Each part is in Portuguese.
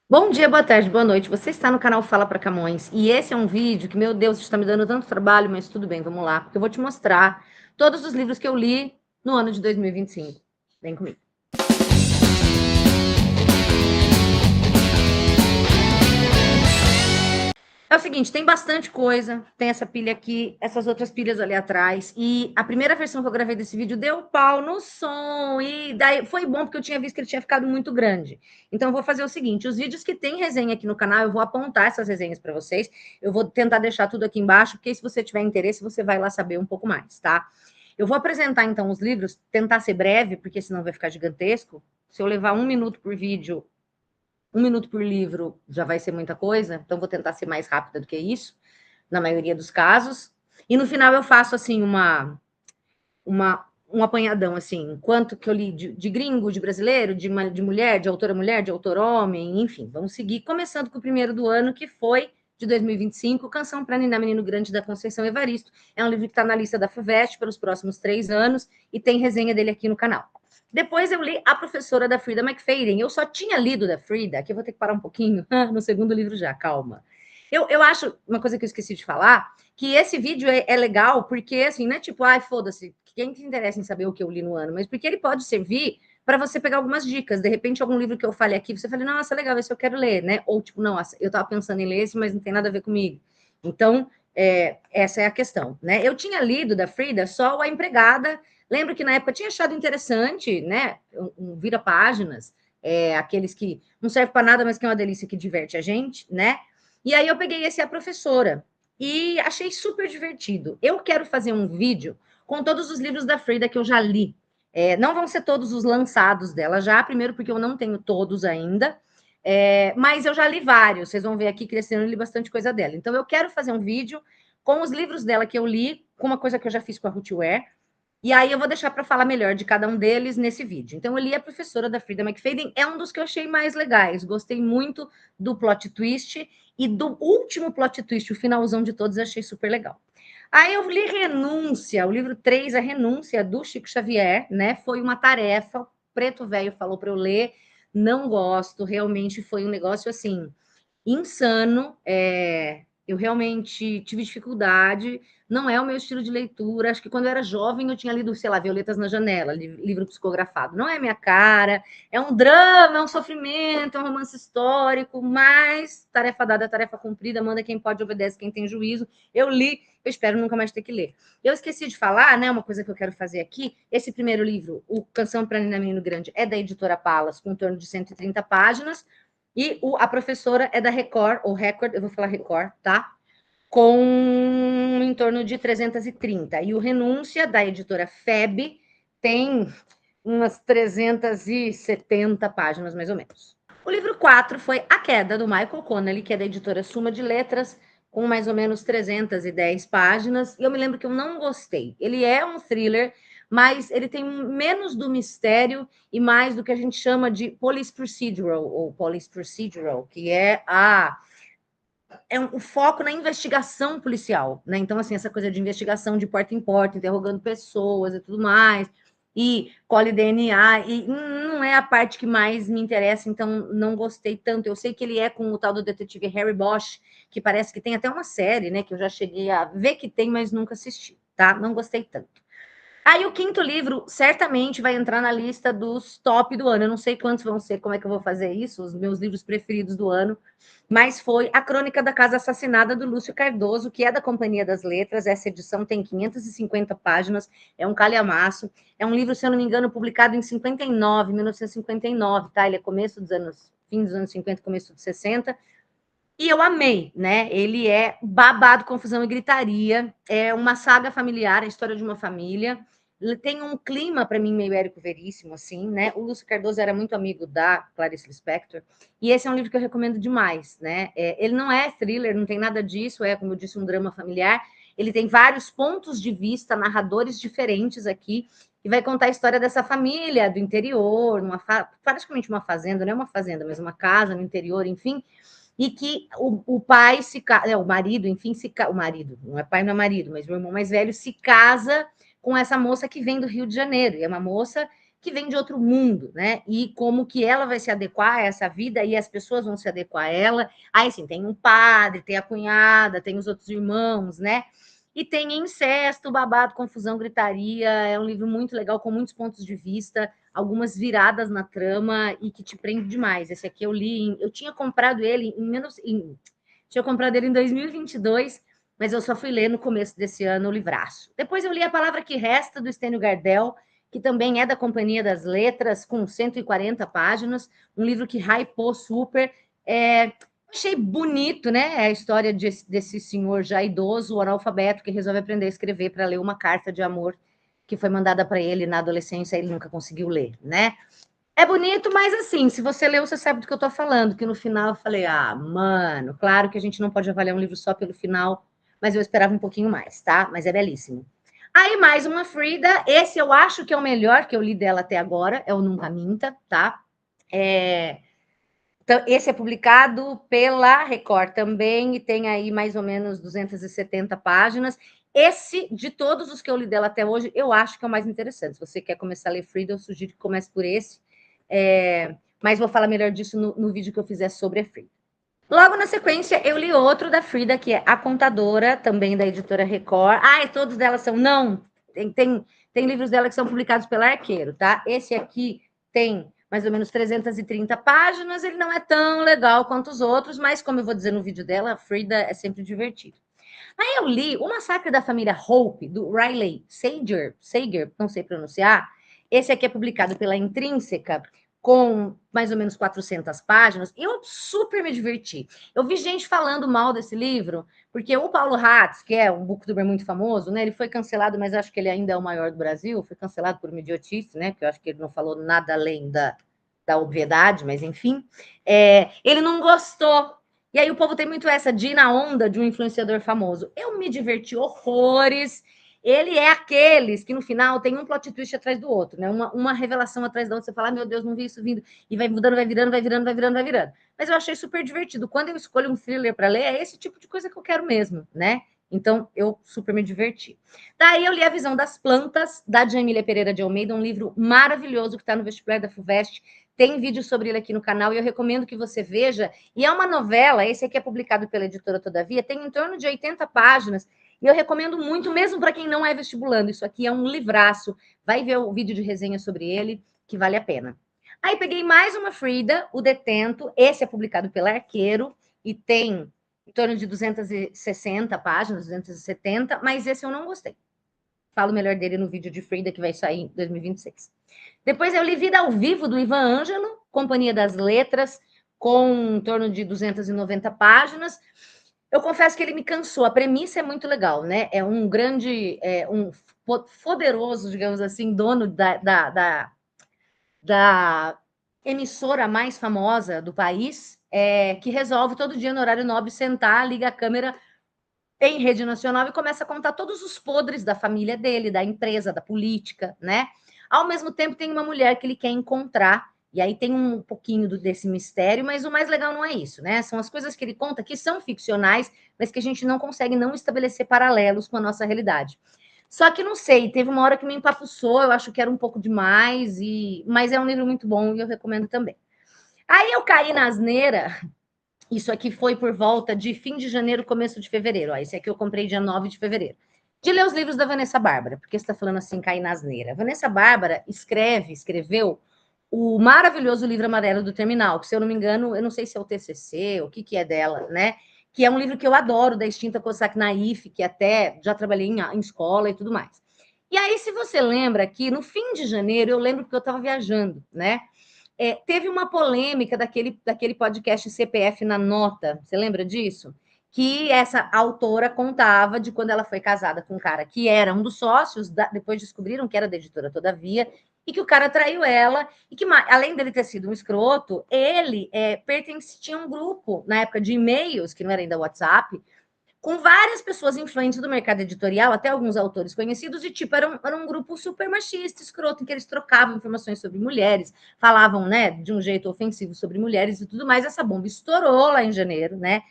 Bom dia, boa tarde, boa noite. Você está no canal Fala para Camões e esse é um vídeo que, meu Deus, está me dando tanto trabalho, mas tudo bem, vamos lá, porque eu vou te mostrar todos os livros que eu li no ano de 2025. Vem comigo. É o seguinte, tem bastante coisa, tem essa pilha aqui, essas outras pilhas ali atrás, e a primeira versão que eu gravei desse vídeo deu pau no som, e daí foi bom porque eu tinha visto que ele tinha ficado muito grande. Então eu vou fazer o seguinte, os vídeos que tem resenha aqui no canal, eu vou apontar essas resenhas para vocês, eu vou tentar deixar tudo aqui embaixo, porque se você tiver interesse, você vai lá saber um pouco mais, tá? Eu vou apresentar então os livros, tentar ser breve, porque senão vai ficar gigantesco. Se eu levar 1 minuto por vídeo, 1 minuto por livro já vai ser muita coisa, então vou tentar ser mais rápida do que isso, na maioria dos casos. E no final eu faço assim um apanhadão, assim, quanto que eu li de gringo, de brasileiro, de mulher, de autor homem, enfim, vamos seguir, começando com o primeiro do ano, que foi de 2025, Canção para Ninar Menino Grande, da Conceição Evaristo. É um livro que está na lista da FUVEST pelos próximos 3 anos e tem resenha dele aqui no canal. Depois eu li A Professora, da Frida McFadden. Eu só tinha lido da Frida, aqui eu vou ter que parar um pouquinho, no segundo livro já, calma. Eu acho, uma coisa que eu esqueci de falar, que esse vídeo é legal porque, assim, não é tipo, ai, foda-se, quem se interessa em saber o que eu li no ano, mas porque ele pode servir para você pegar algumas dicas. De repente, algum livro que eu falei aqui, você fala, nossa, legal, esse eu quero ler, né? Ou tipo, não, eu estava pensando em ler esse, mas não tem nada a ver comigo. Então, essa é a questão, né? Eu tinha lido da Frida só A Empregada. Lembro que na época eu tinha achado interessante, né? Um vira-páginas, aqueles que não serve para nada, mas que é uma delícia que diverte a gente, né? E aí eu peguei esse A Professora e achei super divertido. Eu quero fazer um vídeo com todos os livros da Frida que eu já li. Não vão ser todos os lançados dela já, primeiro porque eu não tenho todos ainda, mas eu já li vários. Vocês vão ver aqui crescendo, eu li bastante coisa dela. Então eu quero fazer um vídeo com os livros dela que eu li, com uma coisa que eu já fiz com a Ruth Ware, e aí eu vou deixar para falar melhor de cada um deles nesse vídeo. Então eu li A Professora, da Frida McFadden, é um dos que eu achei mais legais. Gostei muito do plot twist e do último plot twist, o finalzão de todos, eu achei super legal. Aí eu li Renúncia, o livro 3, A Renúncia, do Chico Xavier, né? Foi uma tarefa, o Preto Velho falou para eu ler, não gosto, realmente foi um negócio assim insano. Eu realmente tive dificuldade, não é o meu estilo de leitura. Acho que quando eu era jovem eu tinha lido, sei lá, Violetas na Janela, livro psicografado. Não é minha cara, é um drama, é um sofrimento, é um romance histórico, mas tarefa dada, tarefa cumprida, manda quem pode, obedece quem tem juízo. Eu li, eu espero nunca mais ter que ler. Eu esqueci de falar, né, uma coisa que eu quero fazer aqui, esse primeiro livro, o Canção para Nina Menino Grande, é da editora Palas, com em torno de 130 páginas, e a professora é da Record, ou Record, eu vou falar Record, tá? Com em torno de 330. E o Renúncia, da editora FEB, tem umas 370 páginas, mais ou menos. O livro 4 foi A Queda, do Michael Connelly, que é da editora Suma de Letras, com mais ou menos 310 páginas. E eu me lembro que eu não gostei. Ele é um thriller, mas ele tem menos do mistério e mais do que a gente chama de police procedural, ou police procedural, que é o foco na investigação policial, né? Então, assim, essa coisa de investigação de porta em porta, interrogando pessoas e tudo mais, e colhe DNA, e não é a parte que mais me interessa, então não gostei tanto. Eu sei que ele é com o tal do detetive Harry Bosch, que parece que tem até uma série, né? Que eu já cheguei a ver que tem, mas nunca assisti, tá? Não gostei tanto. Aí o quinto livro certamente vai entrar na lista dos top do ano. Eu não sei quantos vão ser, como é que eu vou fazer isso, os meus livros preferidos do ano, mas foi A Crônica da Casa Assassinada, do Lúcio Cardoso, que é da Companhia das Letras. Essa edição tem 550 páginas, é um calhamaço. É um livro, se eu não me engano, publicado em 59, 1959, tá? Ele é começo dos anos, fim dos anos 50, começo dos 60. E eu amei, né? Ele é babado, confusão e gritaria. É uma saga familiar, a história de uma família. Ele tem um clima, para mim, meio Érico Veríssimo, assim, né? O Lúcio Cardoso era muito amigo da Clarice Lispector. E esse é um livro que eu recomendo demais, né? Ele não é thriller, não tem nada disso, é, como eu disse, um drama familiar. Ele tem vários pontos de vista, narradores diferentes aqui, e vai contar a história dessa família do interior, praticamente uma fazenda, não é uma fazenda, mas uma casa no interior, enfim, e que o pai o marido, enfim, o marido, não é pai, não é marido, mas o irmão mais velho se casa com essa moça que vem do Rio de Janeiro, e é uma moça que vem de outro mundo, né? E como que ela vai se adequar a essa vida e as pessoas vão se adequar a ela. Aí, sim, tem um padre, tem a cunhada, tem os outros irmãos, né? E tem incesto, babado, confusão, gritaria. É um livro muito legal, com muitos pontos de vista, algumas viradas na trama e que te prende demais. Esse aqui eu li, eu tinha comprado ele tinha comprado ele em 2022, mas eu só fui ler no começo desse ano o livraço. Depois eu li A Palavra que Resta, do Stênio Gardel, que também é da Companhia das Letras, com 140 páginas, um livro que hypou super. Achei bonito, né? A história desse senhor já idoso, o analfabeto, que resolve aprender a escrever para ler uma carta de amor que foi mandada para ele na adolescência e ele nunca conseguiu ler, né? É bonito, mas assim, se você leu, você sabe do que eu tô falando, que no final eu falei, mano, claro que a gente não pode avaliar um livro só pelo final, mas eu esperava um pouquinho mais, tá? Mas é belíssimo. Aí, mais uma Frida, esse eu acho que é o melhor que eu li dela até agora, é o Nunca Minta, tá? Então, esse é publicado pela Record também, e tem aí mais ou menos 270 páginas. Esse, de todos os que eu li dela até hoje, eu acho que é o mais interessante. Se você quer começar a ler Frida, eu sugiro que comece por esse. Mas vou falar melhor disso no vídeo que eu fizer sobre a Frida. Logo na sequência, eu li outro da Frida, que é A Contadora, também da editora Record. E todos delas são... Não, tem livros dela que são publicados pela Arqueiro, tá? Esse aqui tem mais ou menos 330 páginas, ele não é tão legal quanto os outros, mas como eu vou dizer no vídeo dela, a Frida é sempre divertido. Aí eu li O Massacre da Família Hope, do Riley Sager, não sei pronunciar. Esse aqui é publicado pela Intrínseca, com mais ou menos 400 páginas, e eu super me diverti. Eu vi gente falando mal desse livro, porque o Paulo Hatz, que é um booktuber muito famoso, né, ele foi cancelado, mas acho que ele ainda é o maior do Brasil, foi cancelado por uma idiotice, né, porque eu acho que ele não falou nada além da obviedade, mas enfim. Ele não gostou. E aí o povo tem muito essa de ir na onda de um influenciador famoso. Eu me diverti horrores. Ele é aqueles que no final tem um plot twist atrás do outro, né? Uma revelação atrás da outra. Você fala, meu Deus, não vi isso vindo. E vai mudando, vai virando, vai virando, vai virando, vai virando. Mas eu achei super divertido. Quando eu escolho um thriller para ler, é esse tipo de coisa que eu quero mesmo, né? Então, eu super me diverti. Daí eu li A Visão das Plantas, da Jamília Pereira de Almeida, um livro maravilhoso que está no vestibular da FUVEST. Tem vídeo sobre ele aqui no canal e eu recomendo que você veja. E é uma novela, esse aqui é publicado pela editora Todavia, tem em torno de 80 páginas. E eu recomendo muito, mesmo para quem não é vestibulando. Isso aqui é um livraço. Vai ver o vídeo de resenha sobre ele, que vale a pena. Aí peguei mais uma Frida, O Detento. Esse é publicado pela Arqueiro e tem em torno de 260 páginas, 270, mas esse eu não gostei. Falo melhor dele no vídeo de Frida, que vai sair em 2026. Depois eu li Vida ao Vivo, do Ivan Ângelo, Companhia das Letras, com em torno de 290 páginas. Eu confesso que ele me cansou. A premissa é muito legal, né? É um grande, um poderoso, digamos assim, dono da emissora mais famosa do país, que resolve todo dia no horário nobre sentar, liga a câmera em rede nacional e começa a contar todos os podres da família dele, da empresa, da política, né? Ao mesmo tempo, tem uma mulher que ele quer encontrar, e aí tem um pouquinho desse mistério, mas o mais legal não é isso, né? São as coisas que ele conta que são ficcionais, mas que a gente não consegue não estabelecer paralelos com a nossa realidade. Só que não sei, teve uma hora que me empapuçou, eu acho que era um pouco demais, mas é um livro muito bom e eu recomendo também. Aí eu caí na asneira. Isso aqui foi por volta de fim de janeiro, começo de fevereiro. Esse aqui eu comprei dia 9 de fevereiro. De ler os livros da Vanessa Bárbara, porque você está falando assim, cair na asneira. Vanessa Bárbara escreveu o maravilhoso livro Amarelo do Terminal, que, se eu não me engano, eu não sei se é o TCC, o que é dela, né? Que é um livro que eu adoro, da extinta Cossack Naif, que até já trabalhei em escola e tudo mais. E aí, se você lembra que no fim de janeiro, eu lembro que eu estava viajando, né? Teve uma polêmica daquele podcast CPF na Nota, você lembra disso? Que essa autora contava de quando ela foi casada com um cara que era um dos sócios, depois descobriram que era da editora Todavia, e que o cara traiu ela, e que, além dele ter sido um escroto, ele tinha um grupo, na época de e-mails, que não era ainda WhatsApp, com várias pessoas influentes do mercado editorial, até alguns autores conhecidos, e tipo, era um grupo super machista, escroto, em que eles trocavam informações sobre mulheres, falavam, né, de um jeito ofensivo sobre mulheres e tudo mais. Essa bomba estourou lá em janeiro, né?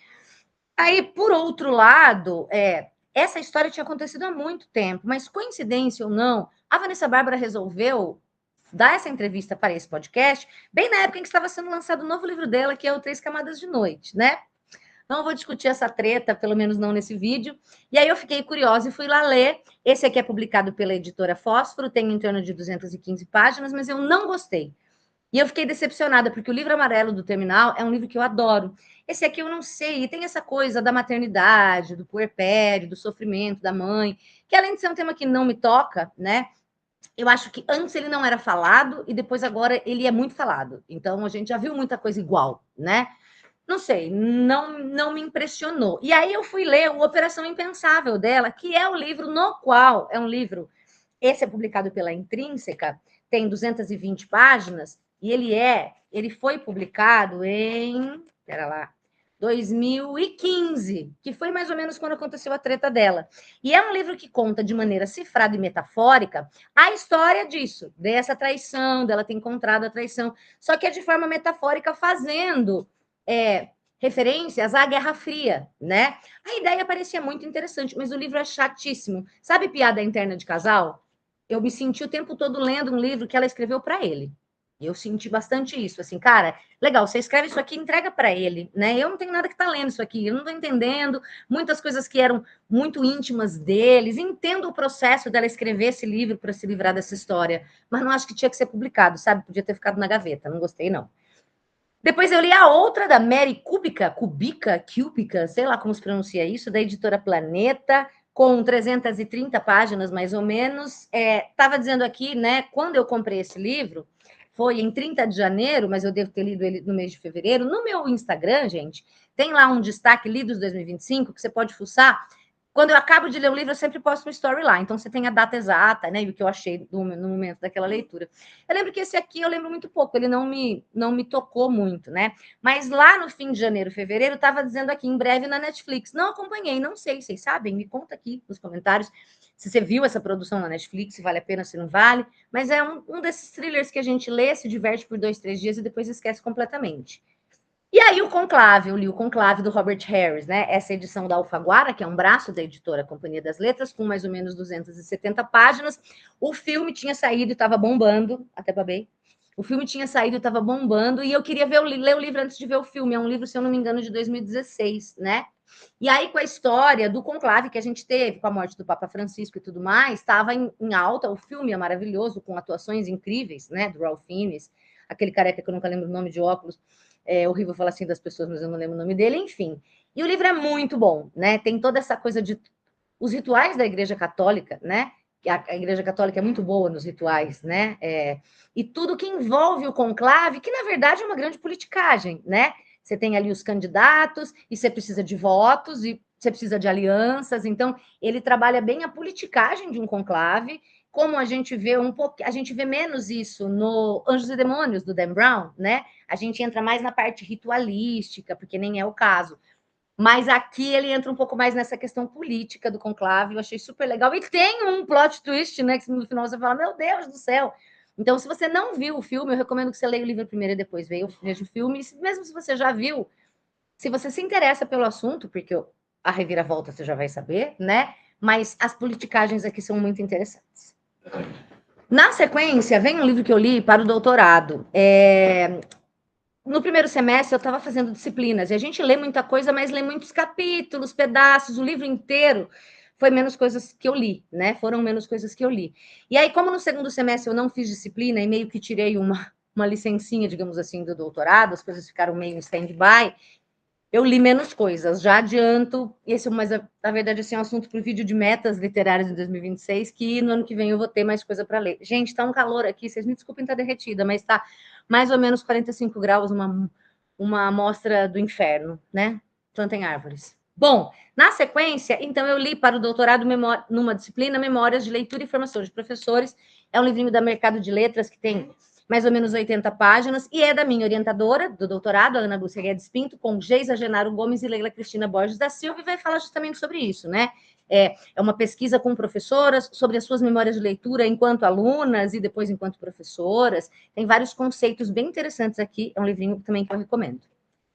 Aí, por outro lado, essa história tinha acontecido há muito tempo, mas coincidência ou não, a Vanessa Bárbara resolveu dar essa entrevista para esse podcast, bem na época em que estava sendo lançado o novo livro dela, que é o Três Camadas de Noite, né? Não vou discutir essa treta, pelo menos não nesse vídeo. E aí eu fiquei curiosa e fui lá ler. Esse aqui é publicado pela editora Fósforo, tem em torno de 215 páginas, mas eu não gostei. E eu fiquei decepcionada, porque o livro amarelo do Terminal é um livro que eu adoro. Esse aqui eu não sei, e tem essa coisa da maternidade, do puerpério, do sofrimento da mãe, que além de ser um tema que não me toca, né? Eu acho que antes ele não era falado e depois agora ele é muito falado. Então a gente já viu muita coisa igual, né? Não sei, não me impressionou. E aí eu fui ler o Operação Impensável dela, que é o livro no qual, é um livro, esse é publicado pela Intrínseca, tem 220 páginas, e ele foi publicado em, pera lá, 2015, que foi mais ou menos quando aconteceu a treta dela. E é um livro que conta de maneira cifrada e metafórica a história disso, dessa traição, dela ter encontrado a traição, só que é de forma metafórica, fazendo referências à Guerra Fria, né? A ideia parecia muito interessante, mas o livro é chatíssimo. Sabe piada interna de casal? Eu me senti o tempo todo lendo um livro que ela escreveu para ele. Eu senti bastante isso, assim, cara, legal, você escreve isso aqui, entrega para ele, né? Eu não tenho nada que tá lendo isso aqui, eu não tô entendendo muitas coisas que eram muito íntimas deles, entendo o processo dela escrever esse livro para se livrar dessa história, mas não acho que tinha que ser publicado, sabe? Podia ter ficado na gaveta, não gostei, não. Depois eu li a outra da Mary Kubica, sei lá como se pronuncia isso, da editora Planeta, com 330 páginas, mais ou menos. Estava dizendo aqui, né, quando eu comprei esse livro, foi em 30 de janeiro, mas eu devo ter lido ele no mês de fevereiro. No meu Instagram, gente, tem lá um destaque Lidos 2025, que você pode fuçar. Quando eu acabo de ler o livro, eu sempre posto um story lá. Então, você tem a data exata, né? E o que eu achei no momento daquela leitura. Eu lembro que esse aqui eu lembro muito pouco, ele não me tocou muito, né? Mas lá no fim de janeiro, fevereiro, estava dizendo aqui, em breve na Netflix. Não acompanhei, não sei, vocês sabem? Me conta aqui nos comentários se você viu essa produção na Netflix, se vale a pena, se não vale. Mas é um desses thrillers que a gente lê, se diverte por 2, 3 dias e depois esquece completamente. E aí o Conclave, eu li o Conclave do Robert Harris, né? Essa edição da Alfaguara, que é um braço da editora Companhia das Letras, com mais ou menos 270 páginas. O filme tinha saído e estava bombando, até babei. O filme tinha saído e estava bombando, e eu queria ler o livro antes de ver o filme. É um livro, se eu não me engano, de 2016, né? E aí, com a história do conclave que a gente teve, com a morte do Papa Francisco e tudo mais, estava em alta. O filme é maravilhoso, com atuações incríveis, né? Do Ralph Fiennes, aquele careca que eu nunca lembro o nome de óculos. É horrível falar assim das pessoas, mas eu não lembro o nome dele, enfim. E o livro é muito bom, né? Tem toda essa coisa de os rituais da Igreja Católica, né? A Igreja Católica é muito boa nos rituais, né? E tudo que envolve o conclave, que na verdade é uma grande politicagem, né? Você tem ali os candidatos, e você precisa de votos, e você precisa de alianças. Então, ele trabalha bem a politicagem de um conclave, como a gente vê a gente vê menos isso no Anjos e Demônios, do Dan Brown, né? A gente entra mais na parte ritualística, porque nem é o caso. Mas aqui ele entra um pouco mais nessa questão política do conclave, eu achei super legal. E tem um plot twist, né? Que no final você fala, meu Deus do céu. Então, se você não viu o filme, eu recomendo que você leia o livro primeiro e depois veja o filme. E mesmo se você já viu, se você se interessa pelo assunto, porque a reviravolta você já vai saber, né? Mas as politicagens aqui são muito interessantes. Na sequência, vem um livro que eu li para o doutorado. No primeiro semestre, eu estava fazendo disciplinas, e a gente lê muita coisa, mas lê muitos capítulos, pedaços, o livro inteiro foi menos coisas que eu li, né? Foram menos coisas que eu li. E aí, como no segundo semestre eu não fiz disciplina e meio que tirei uma licencinha, digamos assim, do doutorado, as coisas ficaram meio em stand-by, eu li menos coisas. Já adianto, mas na verdade assim, é um assunto para o vídeo de metas literárias em 2026, que no ano que vem eu vou ter mais coisa para ler. Gente, tá um calor aqui, vocês me desculpem estar derretida, mas tá mais ou menos 45 graus, uma amostra do inferno, né? Plantem árvores. Bom, na sequência, então eu li para o doutorado numa disciplina Memórias de Leitura e Formação de Professores. É um livrinho da Mercado de Letras que tem mais ou menos 80 páginas, e é da minha orientadora do doutorado, Ana Lúcia Guedes Pinto, com Geisa Genaro Gomes e Leila Cristina Borges da Silva, e vai falar justamente sobre isso, né? É uma pesquisa com professoras sobre as suas memórias de leitura enquanto alunas e depois enquanto professoras. Tem vários conceitos bem interessantes aqui, é um livrinho também que eu recomendo.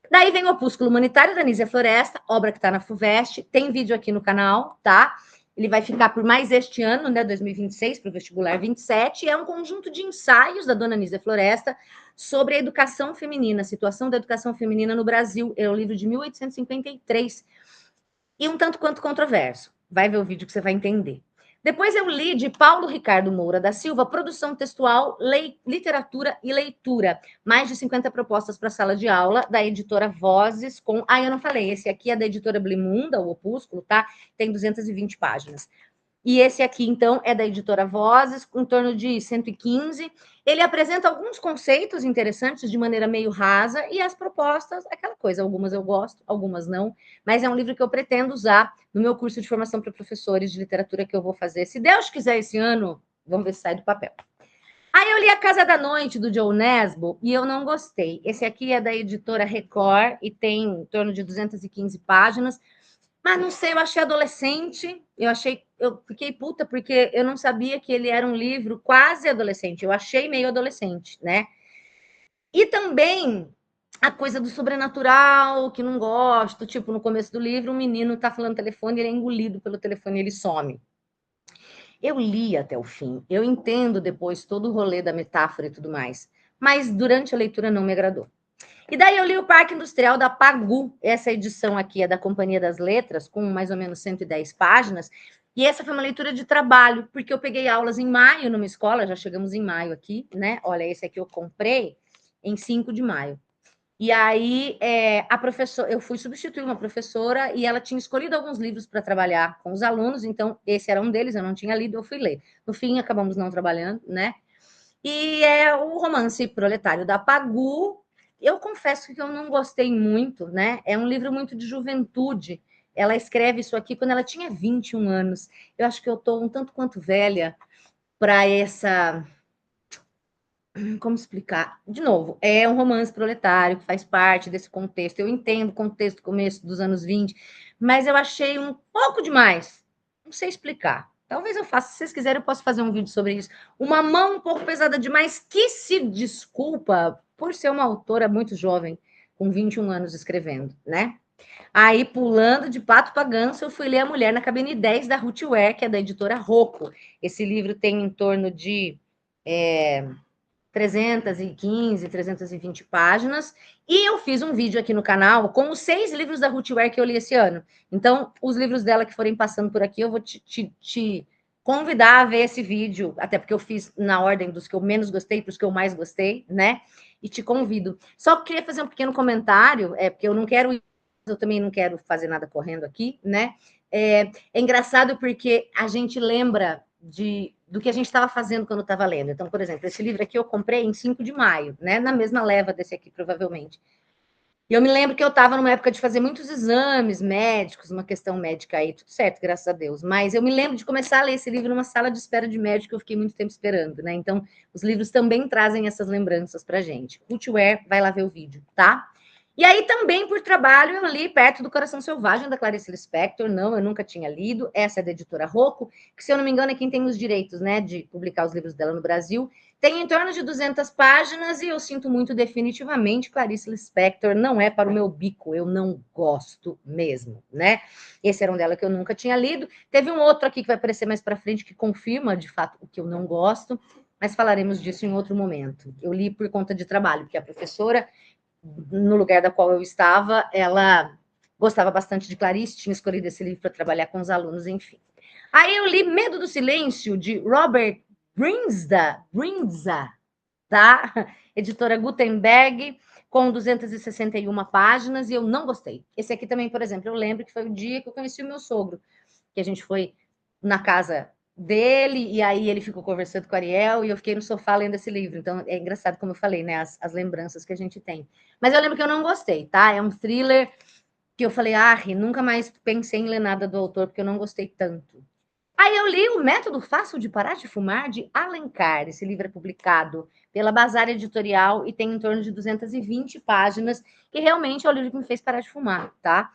Daí vem o Opúsculo Humanitário da Nízia Floresta, obra que está na FUVEST, tem vídeo aqui no canal, tá? ele vai ficar por mais este ano, né, 2026, para o vestibular 27, é um conjunto de ensaios da dona Nízia Floresta sobre a educação feminina, a situação da educação feminina no Brasil. É um livro de 1853 e um tanto quanto controverso. Vai ver o vídeo que você vai entender. Depois eu li de Paulo Ricardo Moura da Silva, Produção Textual, Literatura e Leitura. Mais de 50 propostas para sala de aula, da editora Vozes, com... Ah, eu não falei, esse aqui é da editora Blimunda, o Opúsculo, tá? Tem 220 páginas. E esse aqui, então, é da editora Vozes, em torno de 115. Ele apresenta alguns conceitos interessantes de maneira meio rasa, e as propostas, aquela coisa, algumas eu gosto, algumas não, mas é um livro que eu pretendo usar no meu curso de formação para professores de literatura que eu vou fazer. Se Deus quiser, esse ano, vamos ver se sai do papel. Aí eu li A Casa da Noite, do Joe Nesbo, e eu não gostei. Esse aqui é da editora Record, e tem em torno de 215 páginas, mas não sei, eu achei adolescente, eu fiquei puta porque eu não sabia que ele era um livro quase adolescente, eu achei meio adolescente, né? E também a coisa do sobrenatural, que não gosto, tipo, no começo do livro, um menino tá falando no telefone, ele é engolido pelo telefone e ele some. Eu li até o fim, eu entendo depois todo o rolê da metáfora e tudo mais, mas durante a leitura não me agradou. E daí eu li o Parque Industrial da Pagu. Essa edição aqui é da Companhia das Letras, com mais ou menos 110 páginas. E essa foi uma leitura de trabalho, porque eu peguei aulas em maio numa escola, já chegamos em maio aqui, né? Olha, esse aqui eu comprei em 5 de maio. E aí, a professora, eu fui substituir uma professora e ela tinha escolhido alguns livros para trabalhar com os alunos, então esse era um deles, eu não tinha lido, eu fui ler. No fim, acabamos não trabalhando, né? E é o Romance Proletário da Pagu. Eu confesso que eu não gostei muito, né? É um livro muito de juventude. Ela escreve isso aqui quando ela tinha 21 anos. Eu acho que eu estou um tanto quanto velha para essa. Como explicar? De novo, é um romance proletário que faz parte desse contexto. Eu entendo o contexto começo dos anos 20, mas eu achei um pouco demais. Não sei explicar. Talvez eu faça, se vocês quiserem, eu posso fazer um vídeo sobre isso. Uma mão um pouco pesada demais, que se desculpa por ser uma autora muito jovem, com 21 anos escrevendo, né? Aí, pulando de pato para ganso, eu fui ler A Mulher na Cabine 10, da Ruth Ware, que é da editora Rocco. Esse livro tem em torno de 315, 320 páginas, e eu fiz um vídeo aqui no canal com os 6 livros da Ruth Ware que eu li esse ano. Então, os livros dela que forem passando por aqui, eu vou te convidar a ver esse vídeo, até porque eu fiz na ordem dos que eu menos gostei para os que eu mais gostei, né? E te convido. Só queria fazer um pequeno comentário, porque eu não quero, eu também não quero fazer nada correndo aqui, né? É engraçado porque a gente lembra do que a gente estava fazendo quando estava lendo. Então, por exemplo, esse livro aqui eu comprei em 5 de maio, né? Na mesma leva desse aqui, provavelmente. E eu me lembro que eu estava numa época de fazer muitos exames médicos, uma questão médica aí, tudo certo, graças a Deus. Mas eu me lembro de começar a ler esse livro numa sala de espera de médico, eu fiquei muito tempo esperando, né? Então, os livros também trazem essas lembranças pra gente. Ruth Ware, vai lá ver o vídeo, tá? E aí, também, por trabalho, eu li Perto do Coração Selvagem, da Clarice Lispector. Não, eu nunca tinha lido. Essa é da editora Rocco, que, se eu não me engano, é quem tem os direitos, né, de publicar os livros dela no Brasil. Tem em torno de 200 páginas e eu sinto muito, definitivamente, Clarice Lispector não é para o meu bico. Eu não gosto mesmo, né? Esse era um dela que eu nunca tinha lido. Teve um outro aqui que vai aparecer mais para frente que confirma, de fato, o que eu não gosto, mas falaremos disso em outro momento. Eu li por conta de trabalho, porque a professora, no lugar da qual eu estava, ela gostava bastante de Clarice, tinha escolhido esse livro para trabalhar com os alunos, enfim. Aí eu li Medo do Silêncio, de Robert Brinza, tá? Editora Gutenberg, com 261 páginas, e eu não gostei. Esse aqui também, por exemplo, eu lembro que foi o dia que eu conheci o meu sogro, que a gente foi na casa dele, e aí ele ficou conversando com a Ariel, e eu fiquei no sofá lendo esse livro. Então, é engraçado, como eu falei, né, as lembranças que a gente tem. Mas eu lembro que eu não gostei, tá? É um thriller que eu falei, nunca mais pensei em ler nada do autor, porque eu não gostei tanto. Aí eu li O Método Fácil de Parar de Fumar, de Alencar. Esse livro é publicado pela Bazar Editorial e tem em torno de 220 páginas, que realmente é o livro que me fez parar de fumar, tá?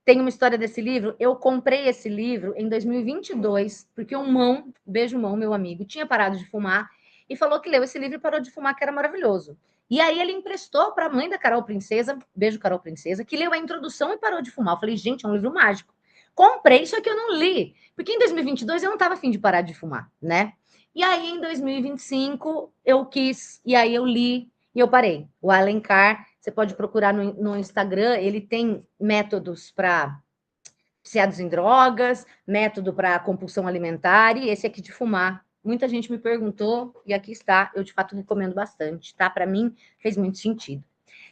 Tem uma história desse livro. Eu comprei esse livro em 2022, porque o Mão, beijo Mão, meu amigo, tinha parado de fumar e falou que leu esse livro e parou de fumar, que era maravilhoso. E aí ele emprestou para a mãe da Carol Princesa, beijo Carol Princesa, que leu a introdução e parou de fumar. Eu falei, gente, é um livro mágico. Comprei, só que eu não li, porque em 2022 eu não estava afim de parar de fumar, né? E aí, em 2025, eu quis, e aí eu li e eu parei. O Alencar, você pode procurar no Instagram, ele tem métodos para viciados em drogas, método para compulsão alimentar, e esse aqui de fumar. Muita gente me perguntou, e aqui está, eu de fato recomendo bastante, tá? Para mim, fez muito sentido.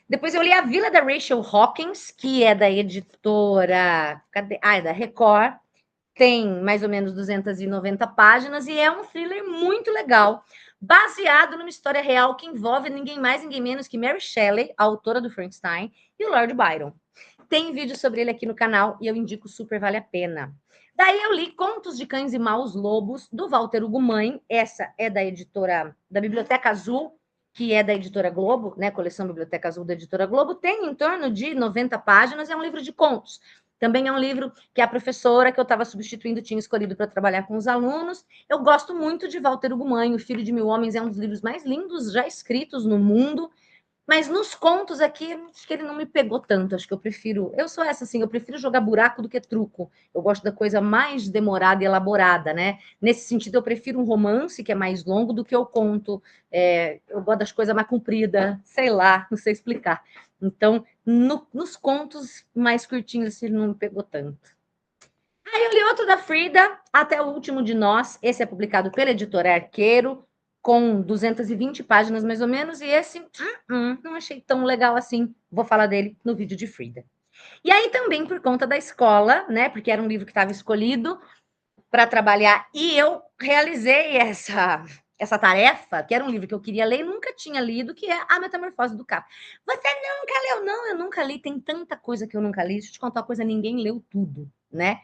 Depois eu li A Vila da Rachel Hawkins, que é da editora. É da Record. Tem mais ou menos 290 páginas e é um thriller muito legal, baseado numa história real que envolve ninguém mais, ninguém menos que Mary Shelley, a autora do Frankenstein, e o Lord Byron. Tem vídeo sobre ele aqui no canal e eu indico, super vale a pena. Daí eu li Contos de Cães e Maus Lobos, do Walter Hugo Mãe. Essa é da editora, da Biblioteca Azul, que é da editora Globo, né? Coleção Biblioteca Azul da editora Globo. Tem em torno de 90 páginas, é um livro de contos. Também é um livro que a professora que eu estava substituindo tinha escolhido para trabalhar com os alunos. Eu gosto muito de Walter Hugo Mãe, O Filho de Mil Homens é um dos livros mais lindos já escritos no mundo. Mas nos contos aqui, acho que ele não me pegou tanto. Acho que eu prefiro. Eu sou essa, assim, eu prefiro jogar buraco do que truco. Eu gosto da coisa mais demorada e elaborada, né? Nesse sentido, eu prefiro um romance que é mais longo do que o conto. Eu gosto das coisas mais compridas, sei lá, não sei explicar. Então, nos contos mais curtinhos, assim, ele não me pegou tanto. Aí eu li outro da Frida, Até o Último de Nós. Esse é publicado pela editora Arqueiro, com 220 páginas mais ou menos, e esse não achei tão legal assim. Vou falar dele no vídeo de Frida. E aí também por conta da escola, né? Porque era um livro que estava escolhido para trabalhar, e eu realizei essa tarefa, que era um livro que eu queria ler e nunca tinha lido, que é A Metamorfose do Kafka. Você nunca leu? Não, eu nunca li. Tem tanta coisa que eu nunca li. Deixa eu te contar uma coisa, ninguém leu tudo, né?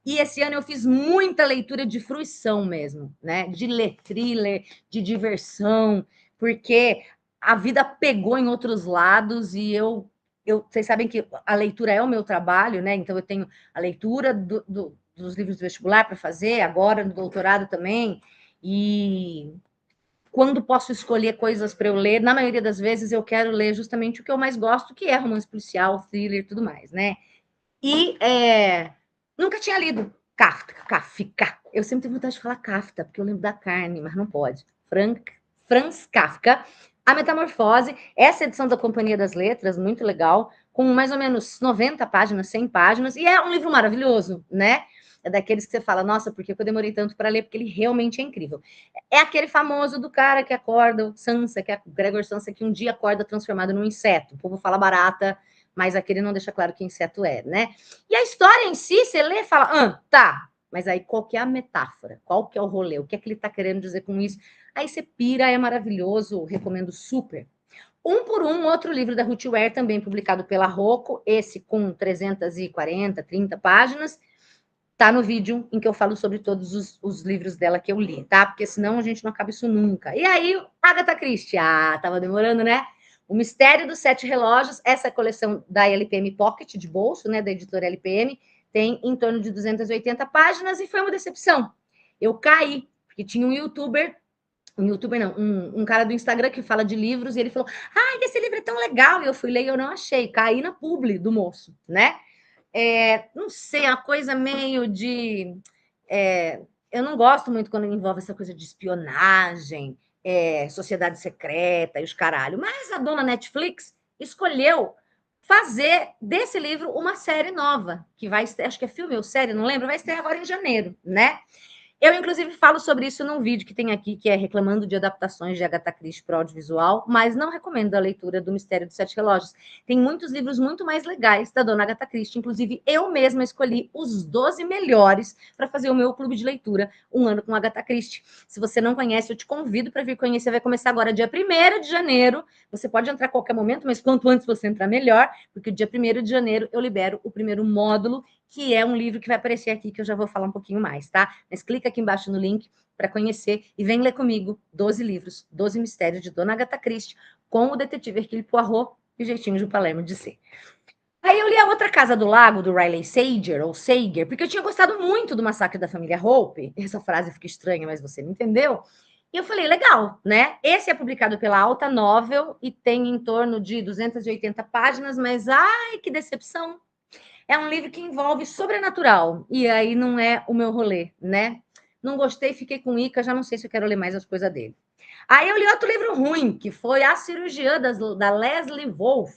E esse ano eu fiz muita leitura de fruição mesmo, né? De ler thriller, de diversão, porque a vida pegou em outros lados e vocês sabem que a leitura é o meu trabalho, né? Então eu tenho a leitura dos livros do vestibular para fazer, agora no doutorado também, e quando posso escolher coisas para eu ler, na maioria das vezes eu quero ler justamente o que eu mais gosto, que é romance policial, thriller e tudo mais, né? E nunca tinha lido Kafka. Eu sempre tenho vontade de falar Kafta, porque eu lembro da carne, mas não pode. Franz Kafka, A Metamorfose, essa edição da Companhia das Letras, muito legal, com mais ou menos 90 páginas, 100 páginas, e é um livro maravilhoso, né? É daqueles que você fala, nossa, por que eu demorei tanto para ler? Porque ele realmente é incrível. É aquele famoso do cara que acorda, o Sansa, que é o Gregor Sansa, que um dia acorda transformado num inseto. O povo fala barata, mas aquele não deixa claro que inseto é, né? E a história em si, você lê e fala, tá, mas aí qual que é a metáfora? Qual que é o rolê? O que é que ele tá querendo dizer com isso? Aí você pira, é maravilhoso, recomendo super. Um por um, outro livro da Ruth Ware, também publicado pela Rocco, esse com 340, 30 páginas, tá no vídeo em que eu falo sobre todos os livros dela que eu li, tá? Porque senão a gente não acaba isso nunca. E aí, Agatha Christie, tava demorando, né? O Mistério dos Sete Relógios, essa coleção da LPM Pocket, de bolso, né, da editora LPM, tem em torno de 280 páginas e foi uma decepção. Eu caí, porque tinha um youtuber não, um cara do Instagram que fala de livros, e ele falou, esse livro é tão legal, e eu fui ler e eu não achei, caí na publi do moço, né? Não sei, a coisa meio de... eu não gosto muito quando envolve essa coisa de espionagem, sociedade secreta e os caralho, mas a dona Netflix escolheu fazer desse livro uma série nova, que vai, acho que é filme ou série, não lembro, vai estrear agora em janeiro, né? Eu, inclusive, falo sobre isso num vídeo que tem aqui, que é reclamando de adaptações de Agatha Christie para o audiovisual, mas não recomendo a leitura do Mistério dos Sete Relógios. Tem muitos livros muito mais legais da dona Agatha Christie, inclusive eu mesma escolhi os 12 melhores para fazer o meu clube de leitura, Um Ano com Agatha Christie. Se você não conhece, eu te convido para vir conhecer, vai começar agora dia 1º de janeiro, você pode entrar a qualquer momento, mas quanto antes você entrar, melhor, porque dia 1º de janeiro eu libero o primeiro módulo, que é um livro que vai aparecer aqui, que eu já vou falar um pouquinho mais, tá? Mas clica aqui embaixo no link para conhecer e vem ler comigo 12 livros, 12 mistérios de Dona Agatha Christie, com o detetive Hercule Poirot e o jeitinho de Palermo de ser. Aí eu li A Outra Casa do Lago, do Riley Sager, ou Sager, porque eu tinha gostado muito do Massacre da Família Hope. Essa frase fica estranha, mas você me entendeu. E eu falei, legal, né? Esse é publicado pela Alta Novel e tem em torno de 280 páginas, mas ai, que decepção. É um livro que envolve sobrenatural, e aí não é o meu rolê, né? Não gostei, fiquei com Ica, já não sei se eu quero ler mais as coisas dele. Aí eu li outro livro ruim, que foi A Cirurgiã da Leslie Wolf,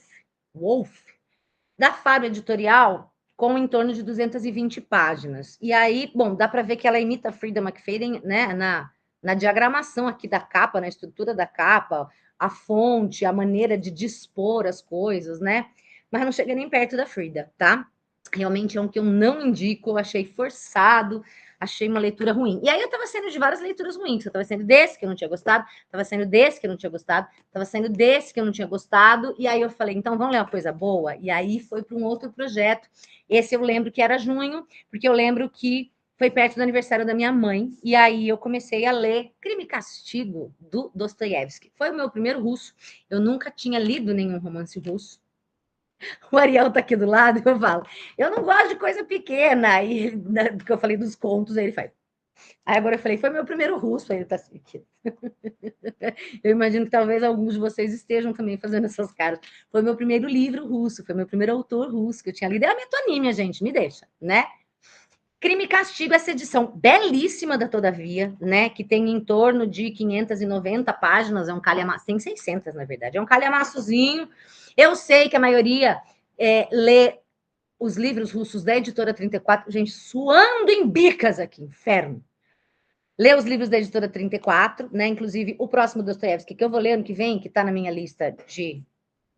da Fábio Editorial, com em torno de 220 páginas. E aí, bom, dá para ver que ela imita Frida McFadden, né, na diagramação aqui da capa, na estrutura da capa, a fonte, a maneira de dispor as coisas, né? Mas não chega nem perto da Frida, tá? Realmente é um que eu não indico, achei forçado, achei uma leitura ruim. E aí eu estava sendo de várias leituras ruins, eu estava sendo desse que eu não tinha gostado, estava sendo desse que eu não tinha gostado, estava sendo desse que eu não tinha gostado, e aí eu falei, então vamos ler uma coisa boa? E aí foi para um outro projeto. Esse eu lembro que era junho, porque eu lembro que foi perto do aniversário da minha mãe, e aí eu comecei a ler Crime e Castigo, do Dostoiévski. Foi o meu primeiro russo, eu nunca tinha lido nenhum romance russo. O Ariel tá aqui do lado, eu falo, eu não gosto de coisa pequena, aí, porque eu falei dos contos, aí ele faz. Aí agora eu falei, foi meu primeiro russo, aí ele tá assim, aqui. Eu imagino que talvez alguns de vocês estejam também fazendo essas caras. Foi meu primeiro livro russo, foi meu primeiro autor russo que eu tinha lido. É a metonímia, gente, me deixa, né? Crime e Castigo, essa edição belíssima da Todavia, né? Que tem em torno de 590 páginas, é um calhamaço, tem 600, na verdade, é um calhamaçozinho. Eu sei que a maioria lê os livros russos da editora 34, gente, suando em bicas aqui, inferno. Lê os livros da editora 34, né? Inclusive o próximo Dostoiévski que eu vou ler ano que vem, que está na minha lista de.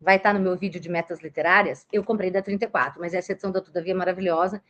Vai estar no meu vídeo de metas literárias, eu comprei da 34, mas essa edição da Todavia é maravilhosa.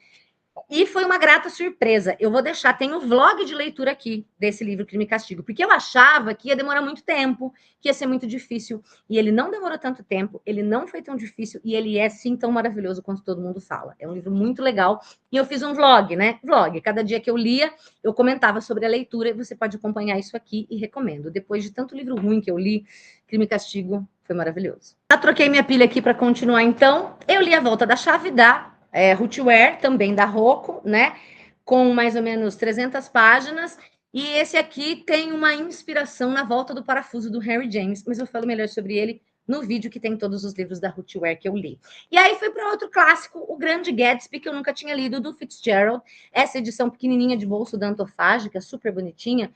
E foi uma grata surpresa. Eu vou deixar, tem um vlog de leitura aqui desse livro Crime e Castigo, porque eu achava que ia demorar muito tempo, que ia ser muito difícil. E ele não demorou tanto tempo, ele não foi tão difícil, e ele é sim tão maravilhoso quanto todo mundo fala. É um livro muito legal. E eu fiz um vlog, né? Vlog. Cada dia que eu lia, eu comentava sobre a leitura, e você pode acompanhar isso aqui e recomendo. Depois de tanto livro ruim que eu li, Crime e Castigo foi maravilhoso. Já troquei minha pilha aqui para continuar, então. Eu li A Volta da Chave da Rootware, também da Rocco, né? Com mais ou menos 300 páginas. E esse aqui tem uma inspiração na Volta do Parafuso do Henry James, mas eu falo melhor sobre ele no vídeo que tem todos os livros da Rootware que eu li. E aí foi para outro clássico, O Grande Gatsby, que eu nunca tinha lido, do Fitzgerald. Essa edição pequenininha de bolso da Antofágica, super bonitinha,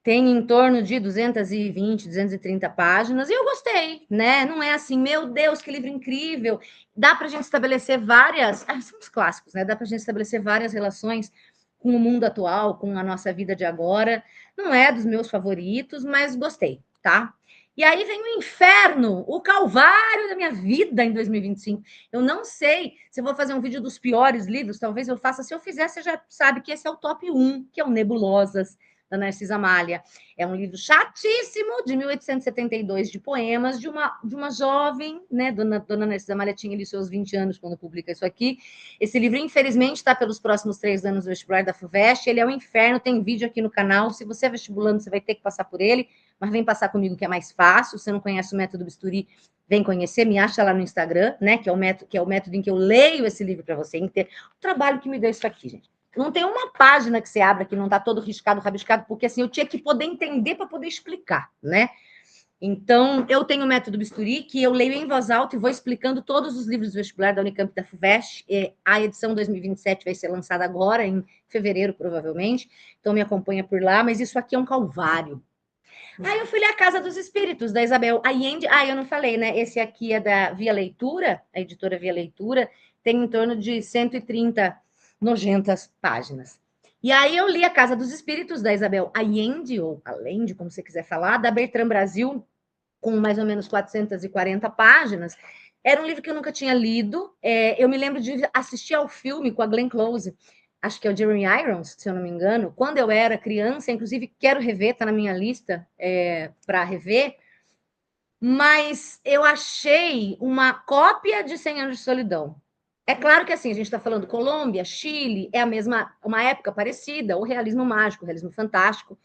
tem em torno de 220, 230 páginas, e eu gostei, né? Não é assim, meu Deus, que livro incrível. Dá para a gente estabelecer várias. São os clássicos, né? Dá para a gente estabelecer várias relações com o mundo atual, com a nossa vida de agora. Não é dos meus favoritos, mas gostei, tá? E aí vem o inferno, o calvário da minha vida em 2025. Eu não sei se eu vou fazer um vídeo dos piores livros, talvez eu faça. Se eu fizer, você já sabe que esse é o top 1, que é o Nebulosas, da Narcisa Malha. É um livro chatíssimo, de 1872, de poemas, de uma jovem, né? Dona Narcisa Malha tinha ali seus 20 anos quando publica isso aqui. Esse livro, infelizmente, está pelos próximos 3 anos no vestibular da FUVEST. Ele é um inferno, tem vídeo aqui no canal. Se você é vestibulando, você vai ter que passar por ele, mas vem passar comigo que é mais fácil. Se você não conhece o método Bisturi, vem conhecer, me acha lá no Instagram, né? Que é o método em que eu leio esse livro para você. O trabalho que me deu isso aqui, gente. Não tem uma página que você abra que não está todo riscado, rabiscado, porque assim eu tinha que poder entender para poder explicar, né? Então, eu tenho o método Bisturi, que eu leio em voz alta e vou explicando todos os livros do vestibular da Unicamp e da FUVEST. A edição 2027 vai ser lançada agora, em fevereiro, provavelmente. Então, me acompanha por lá, mas isso aqui é um calvário. Aí eu fui ler A Casa dos Espíritos, da Isabel Allende. Eu não falei, né? Esse aqui é da Via Leitura, a editora Via Leitura, tem em torno de 130 nojentas páginas. E aí eu li A Casa dos Espíritos, da Isabel Allende, ou Allende, como você quiser falar, da Bertrand Brasil, com mais ou menos 440 páginas. Era um livro que eu nunca tinha lido. Eu me lembro de assistir ao filme com a Glenn Close, acho que é o Jeremy Irons, se eu não me engano, quando eu era criança, inclusive quero rever, está na minha lista para rever, mas eu achei uma cópia de 100 Anos de Solidão. É claro que assim, a gente está falando Colômbia, Chile, é a mesma, uma época parecida, o realismo mágico, o realismo fantástico,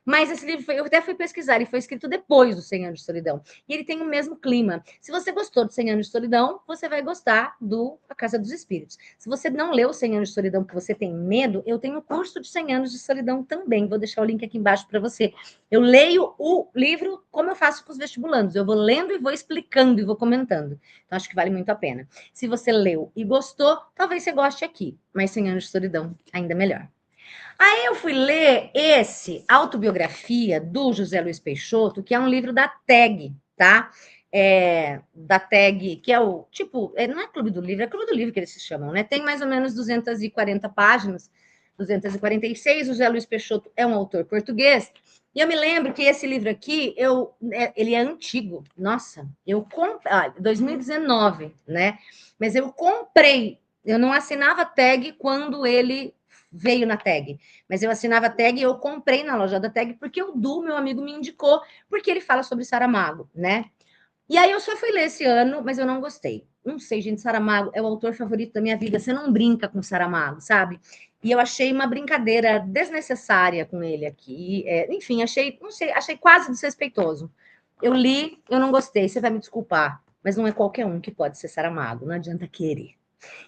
Mas esse livro, eu até fui pesquisar, ele foi escrito depois do 100 Anos de Solidão. E ele tem o mesmo clima. Se você gostou do 100 Anos de Solidão, você vai gostar do A Casa dos Espíritos. Se você não leu 100 Anos de Solidão porque você tem medo, eu tenho o curso de 100 Anos de Solidão também. Vou deixar o link aqui embaixo para você. Eu leio o livro como eu faço com os vestibulandos. Eu vou lendo e vou explicando e vou comentando. Então, acho que vale muito a pena. Se você leu e gostou, talvez você goste aqui. Mas 100 Anos de Solidão, ainda melhor. Aí eu fui ler esse Autobiografia do José Luiz Peixoto, que é um livro da TAG, tá? Da TAG, que é o tipo, não é Clube do Livro, é Clube do Livro que eles se chamam, né? Tem mais ou menos 240 páginas, 246. O José Luiz Peixoto é um autor português. E eu me lembro que esse livro aqui, ele é antigo. Nossa, eu comprei, 2019, né? Mas eu comprei, eu não assinava TAG quando ele veio na TAG, mas eu assinava a TAG e eu comprei na loja da TAG porque o Du, meu amigo, me indicou, porque ele fala sobre Saramago, né? E aí eu só fui ler esse ano, mas eu não gostei. Não sei, gente, Saramago é o autor favorito da minha vida. Você não brinca com Saramago, sabe? E eu achei uma brincadeira desnecessária com ele aqui. Enfim, achei, não sei, achei quase desrespeitoso. Eu li, eu não gostei. Você vai me desculpar, mas não é qualquer um que pode ser Saramago. Não adianta querer.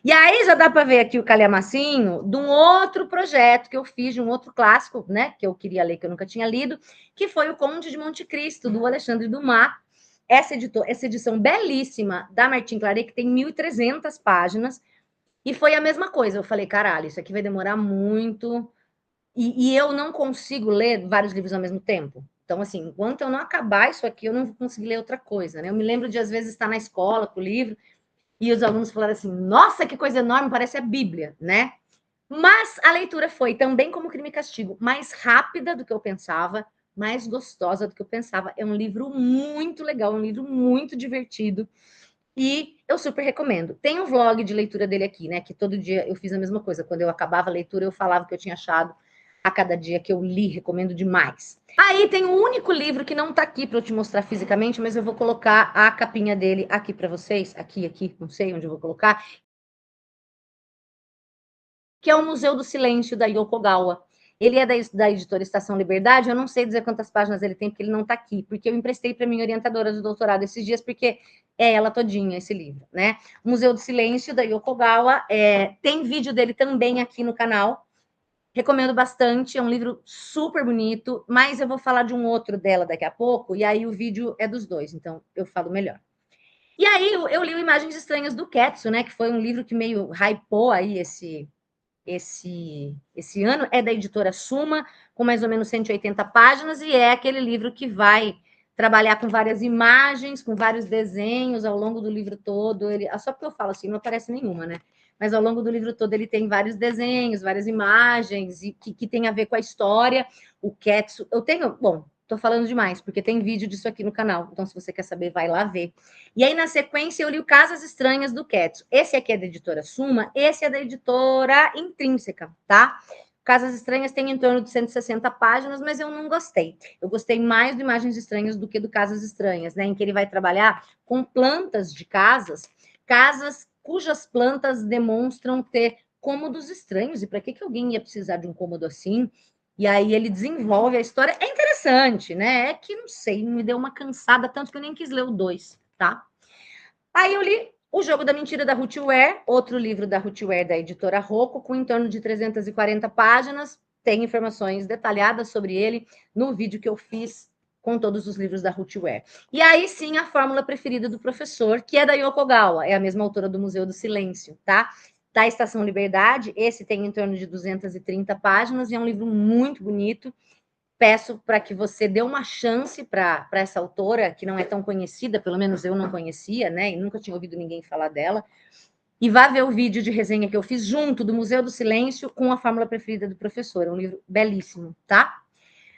E aí já dá para ver aqui o calhamacinho de um outro projeto que eu fiz, de um outro clássico, né? Que eu queria ler, que eu nunca tinha lido, que foi o Conde de Monte Cristo, do Alexandre Dumas. Essa edição belíssima da Martin Claret, que tem 1.300 páginas, e foi a mesma coisa. Eu falei, caralho, isso aqui vai demorar muito, e eu não consigo ler vários livros ao mesmo tempo. Então, assim, enquanto eu não acabar isso aqui, eu não vou conseguir ler outra coisa, né? Eu me lembro de, às vezes, estar na escola com o livro, e os alunos falaram assim, nossa, que coisa enorme, parece a Bíblia, né? Mas a leitura foi, também como Crime e Castigo, mais rápida do que eu pensava, mais gostosa do que eu pensava. É um livro muito legal, um livro muito divertido. E eu super recomendo. Tem um vlog de leitura dele aqui, né? Que todo dia eu fiz a mesma coisa. Quando eu acabava a leitura, eu falava o que eu tinha achado a cada dia que eu li. Recomendo demais. Aí tem um único livro que não tá aqui para eu te mostrar fisicamente, mas eu vou colocar a capinha dele aqui para vocês. Aqui, não sei onde eu vou colocar. Que é o Museu do Silêncio, da Yoko Ogawa. Ele é da editora Estação Liberdade, eu não sei dizer quantas páginas ele tem, porque ele não está aqui, porque eu emprestei para minha orientadora do doutorado esses dias, porque é ela todinha esse livro, né? O Museu do Silêncio, da Yoko Ogawa, tem vídeo dele também aqui no canal, recomendo bastante, é um livro super bonito, mas eu vou falar de um outro dela daqui a pouco, e aí o vídeo é dos dois, então eu falo melhor. E aí eu li o Imagens Estranhas do Ketsu, né, que foi um livro que meio hypou aí esse ano, é da editora Suma, com mais ou menos 180 páginas, e é aquele livro que vai trabalhar com várias imagens, com vários desenhos ao longo do livro todo. Só porque eu falo assim, não aparece nenhuma, né? Mas ao longo do livro todo ele tem vários desenhos, várias imagens, e que tem a ver com a história. O Ketsu, eu tenho, bom, tô falando demais, porque tem vídeo disso aqui no canal, então se você quer saber, vai lá ver. E aí, na sequência, eu li o Casas Estranhas do Ketsu. Esse aqui é da editora Suma, esse é da editora Intrínseca, tá? Casas Estranhas tem em torno de 160 páginas, mas eu não gostei. Eu gostei mais do Imagens Estranhas do que do Casas Estranhas, né? Em que ele vai trabalhar com plantas de casas cujas plantas demonstram ter cômodos estranhos. E para que alguém ia precisar de um cômodo assim? E aí ele desenvolve a história. É interessante, né? É que, não sei, me deu uma cansada, tanto que eu nem quis ler o 2, tá? Aí eu li O Jogo da Mentira, da Ruth Ware, outro livro da Ruth Ware, da editora Rocco, com em torno de 340 páginas. Tem informações detalhadas sobre ele no vídeo que eu fiz com todos os livros da Ruth Ware. E aí sim, a fórmula preferida do professor, que é da Yoko Ogawa, é a mesma autora do Museu do Silêncio, tá? Da Estação Liberdade, esse tem em torno de 230 páginas e é um livro muito bonito. Peço para que você dê uma chance para essa autora, que não é tão conhecida, pelo menos eu não conhecia, né? E nunca tinha ouvido ninguém falar dela. E vá ver o vídeo de resenha que eu fiz junto do Museu do Silêncio com a Fórmula Preferida do Professor. É um livro belíssimo, tá?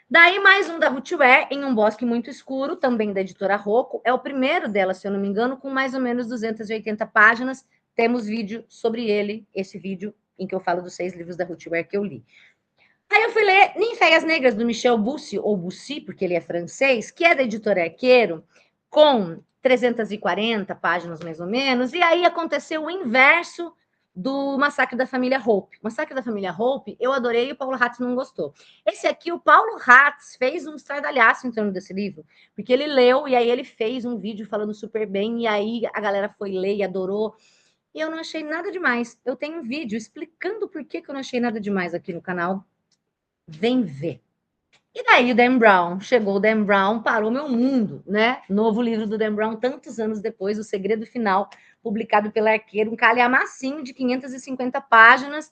Daí mais um da Ruth Ware, Em um Bosque Muito Escuro, também da editora Rocco. É o primeiro dela, se eu não me engano, com mais ou menos 280 páginas. Temos vídeo sobre ele, esse vídeo em que eu falo dos 6 livros da Ruth Ware que eu li. Aí eu fui ler Ninféias Negras, do Michel Bussy, ou Bussy, porque ele é francês, que é da editora Arqueiro, com 340 páginas mais ou menos, e aí aconteceu o inverso do Massacre da Família Hope. Massacre da Família Hope, eu adorei e o Paulo Hatz não gostou. Esse aqui, o Paulo Hatz fez um estardalhaço em torno desse livro, porque ele leu e aí ele fez um vídeo falando super bem, e aí a galera foi ler e adorou. E eu não achei nada demais. Eu tenho um vídeo explicando por que eu não achei nada demais aqui no canal. Vem ver. E daí o Dan Brown, chegou o Dan Brown, parou meu mundo, né? Novo livro do Dan Brown, tantos anos depois, O Segredo Final, publicado pela Arqueiro, um calhamacinho de 550 páginas.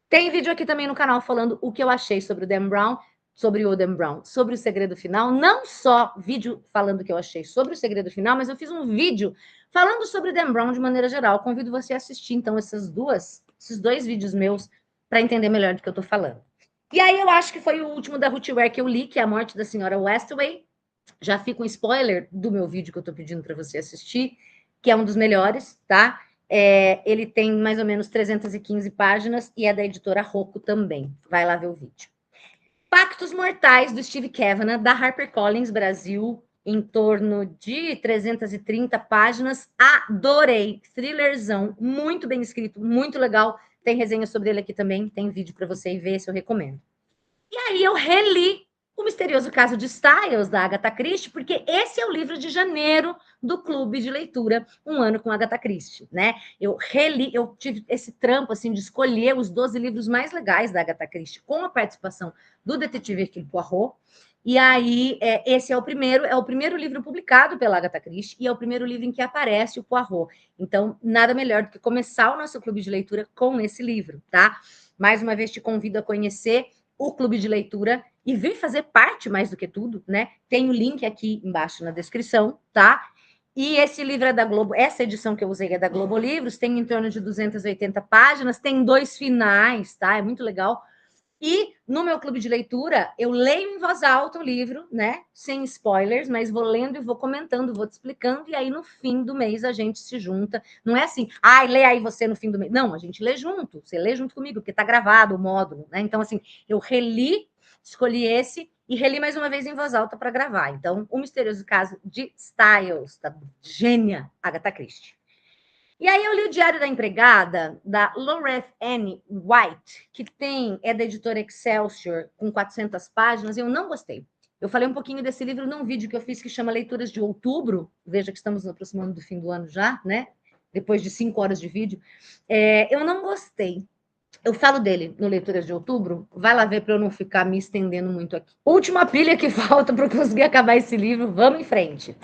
Tem vídeo aqui também no canal falando o que eu achei sobre o Dan Brown, sobre o Dan Brown, sobre o Segredo Final. Não só vídeo falando o que eu achei sobre o Segredo Final, mas eu fiz um vídeo falando sobre o Dan Brown de maneira geral. Convido você a assistir, então, esses dois vídeos meus para entender melhor do que eu estou falando. E aí eu acho que foi o último da Ruth Ware que eu li, que é A Morte da Senhora Westaway. Já fica um spoiler do meu vídeo que eu estou pedindo para você assistir, que é um dos melhores, tá? Ele tem mais ou menos 315 páginas e é da editora Rocco também. Vai lá ver o vídeo. Pactos Mortais, do Steve Kavanagh, da HarperCollins Brasil, em torno de 330 páginas. Adorei. Thrillerzão, muito bem escrito, muito legal. Tem resenha sobre ele aqui também, tem vídeo para você ir ver, se eu recomendo. E aí eu reli O Misterioso Caso de Styles, da Agatha Christie, porque esse é o livro de janeiro do Clube de Leitura, Um Ano com Agatha Christie, né? Eu reli, eu tive esse trampo, assim, de escolher os 12 livros mais legais da Agatha Christie, com a participação do detetive Hercule Poirot. E aí, esse é o primeiro livro publicado pela Agatha Christie e é o primeiro livro em que aparece o Poirot. Então, nada melhor do que começar o nosso clube de leitura com esse livro, tá? Mais uma vez, te convido a conhecer o clube de leitura e vir fazer parte mais do que tudo, né? Tem o link aqui embaixo na descrição, tá? E esse livro é da Globo, essa edição que eu usei é da Globo Livros, tem em torno de 280 páginas, tem 2 finais, tá? É muito legal. E no meu clube de leitura, eu leio em voz alta o livro, né? Sem spoilers, mas vou lendo e vou comentando, vou te explicando, e aí no fim do mês a gente se junta. Não é assim, lê aí você no fim do mês. Não, a gente lê junto, você lê junto comigo, porque tá gravado o módulo, né? Então, assim, eu reli, escolhi esse e reli mais uma vez em voz alta para gravar. Então, O Misterioso Caso de Styles, da gênia Agatha Christie. E aí eu li o Diário da Empregada, da Loreth Ann White, que é da editora Excelsior, com 400 páginas, e eu não gostei. Eu falei um pouquinho desse livro num vídeo que eu fiz que chama Leituras de Outubro. Veja que estamos nos aproximando do fim do ano já, né? Depois de 5 horas de vídeo. Eu não gostei. Eu falo dele no Leituras de Outubro. Vai lá ver para eu não ficar me estendendo muito aqui. Última pilha que falta para eu conseguir acabar esse livro. Vamos em frente.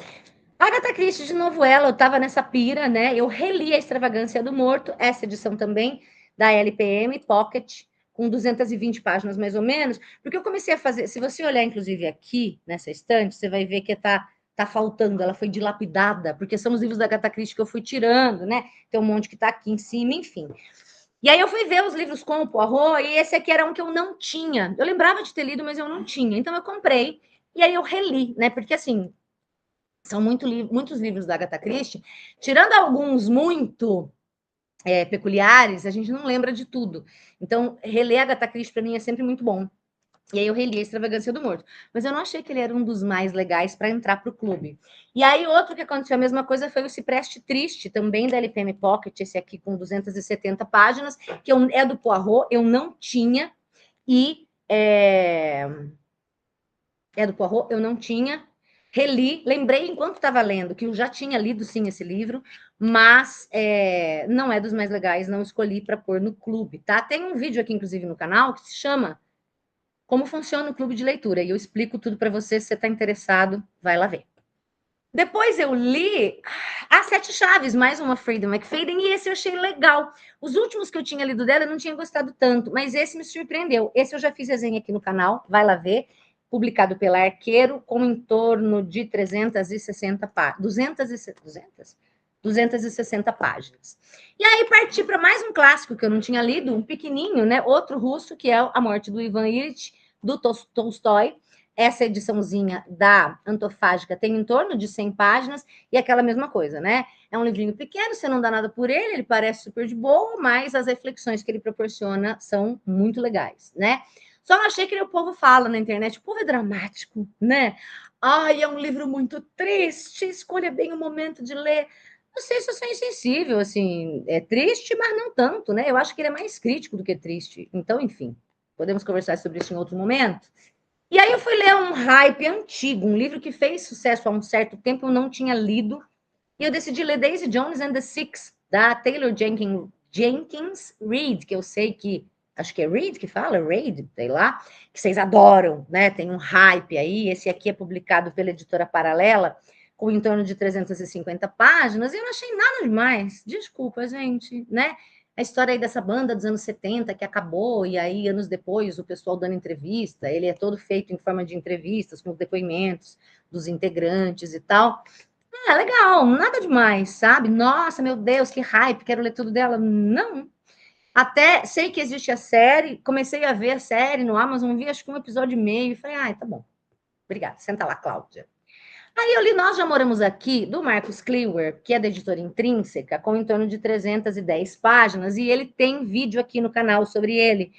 Agatha Christie, de novo ela, eu estava nessa pira, né? Eu reli A Extravagância do Morto, essa edição também, da LPM Pocket, com 220 páginas mais ou menos, porque eu comecei a fazer, se você olhar inclusive aqui, nessa estante, você vai ver que tá faltando, ela foi dilapidada, porque são os livros da Agatha Christie que eu fui tirando, né? Tem um monte que está aqui em cima, enfim. E aí eu fui ver os livros com o Poirot, e esse aqui era um que eu não tinha. Eu lembrava de ter lido, mas eu não tinha. Então eu comprei, e aí eu reli, né? Porque assim, são muitos livros da Agatha Christie, tirando alguns muito peculiares, a gente não lembra de tudo. Então, reler a Agatha Christie para mim é sempre muito bom. E aí eu reli A Extravagância do Morto. Mas eu não achei que ele era um dos mais legais para entrar para o clube. E aí outro que aconteceu a mesma coisa foi o Se Preste Triste, também da LPM Pocket, esse aqui com 270 páginas, que é do Poirot, eu não tinha, e é do Poirot, eu não tinha, reli, lembrei enquanto estava lendo que eu já tinha lido sim esse livro, mas não é dos mais legais, não escolhi para pôr no clube, tá? Tem um vídeo aqui, inclusive, no canal que se chama Como Funciona o Clube de Leitura, e eu explico tudo para você, se você está interessado, vai lá ver. Depois eu li As Sete Chaves, mais uma Freida McFadden, e esse eu achei legal. Os últimos que eu tinha lido dela eu não tinha gostado tanto, mas esse me surpreendeu. Esse eu já fiz resenha aqui no canal, vai lá ver. Publicado pela Arqueiro, com em torno de 360 páginas. 260 páginas. E aí parti para mais um clássico que eu não tinha lido, um pequenininho, né? Outro russo, que é A Morte do Ivan Ilitch, do Tolstói. Essa ediçãozinha da Antofágica tem em torno de 100 páginas, e aquela mesma coisa, né? É um livrinho pequeno, você não dá nada por ele, ele parece super de boa, mas as reflexões que ele proporciona são muito legais, né? Só não achei que o povo fala na internet, o povo é dramático, né? Ai, é um livro muito triste, escolha bem o momento de ler. Não sei se eu sou insensível, assim, é triste, mas não tanto, né? Eu acho que ele é mais crítico do que triste. Então, enfim, podemos conversar sobre isso em outro momento. E aí eu fui ler um hype antigo, um livro que fez sucesso há um certo tempo, eu não tinha lido, e eu decidi ler Daisy Jones and the Six, da Taylor Jenkins Reid, que eu sei que, acho que é Reid que fala, Reid, sei lá, que vocês adoram, né? Tem um hype aí. Esse aqui é publicado pela editora Paralela, com em torno de 350 páginas, e eu não achei nada demais. Desculpa, gente, né? A história aí dessa banda dos anos 70 que acabou, e aí, anos depois, o pessoal dando entrevista, ele é todo feito em forma de entrevistas, com depoimentos dos integrantes e tal. Ah, legal, nada demais, sabe? Nossa, meu Deus, que hype, quero ler tudo dela. Não. Até sei que existe a série, comecei a ver a série no Amazon, vi acho que um episódio e meio, e falei, ai, tá bom, obrigada, senta lá, Cláudia. Aí eu li Nós Já Moramos Aqui, do Marcos Cleaver, que é da editora Intrínseca, com em torno de 310 páginas, e ele tem vídeo aqui no canal sobre ele.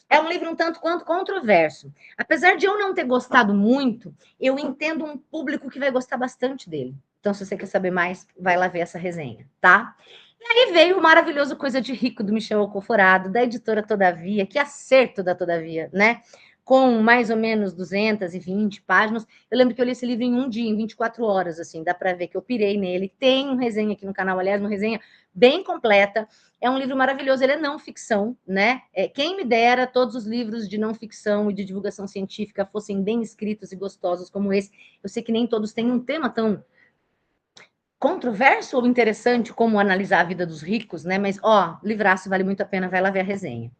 É um livro um tanto quanto controverso. Apesar de eu não ter gostado muito, eu entendo um público que vai gostar bastante dele. Então, se você quer saber mais, vai lá ver essa resenha, tá? E aí veio o maravilhoso Coisa de Rico, do Michel Alcoforado, da editora Todavia, que acerto da Todavia, né? Com mais ou menos 220 páginas. Eu lembro que eu li esse livro em um dia, em 24 horas, assim, dá para ver que eu pirei nele. Tem uma resenha aqui no canal, aliás, uma resenha bem completa. É um livro maravilhoso, ele é não ficção, né? Quem me dera todos os livros de não ficção e de divulgação científica fossem bem escritos e gostosos como esse. Eu sei que nem todos têm um tema tão controverso ou interessante como analisar a vida dos ricos, né? Mas, ó, livraço, vale muito a pena, vai lá ver a resenha.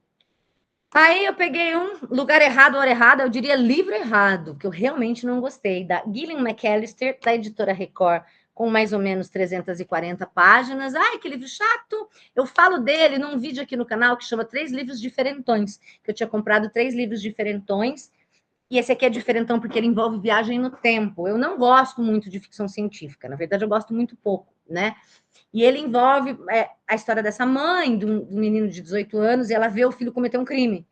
Aí eu peguei um Lugar Errado, Hora Errada, eu diria livro errado, que eu realmente não gostei, da Gillian McAllister, da editora Record, com mais ou menos 340 páginas. Ai, que livro chato! Eu falo dele num vídeo aqui no canal que chama Três Livros Diferentões, que eu tinha comprado 3 livros diferentões, e esse aqui é diferentão porque ele envolve viagem no tempo. Eu não gosto muito de ficção científica, na verdade eu gosto muito pouco, né? E ele envolve a história dessa mãe, de um menino de 18 anos, e ela vê o filho cometer um crime.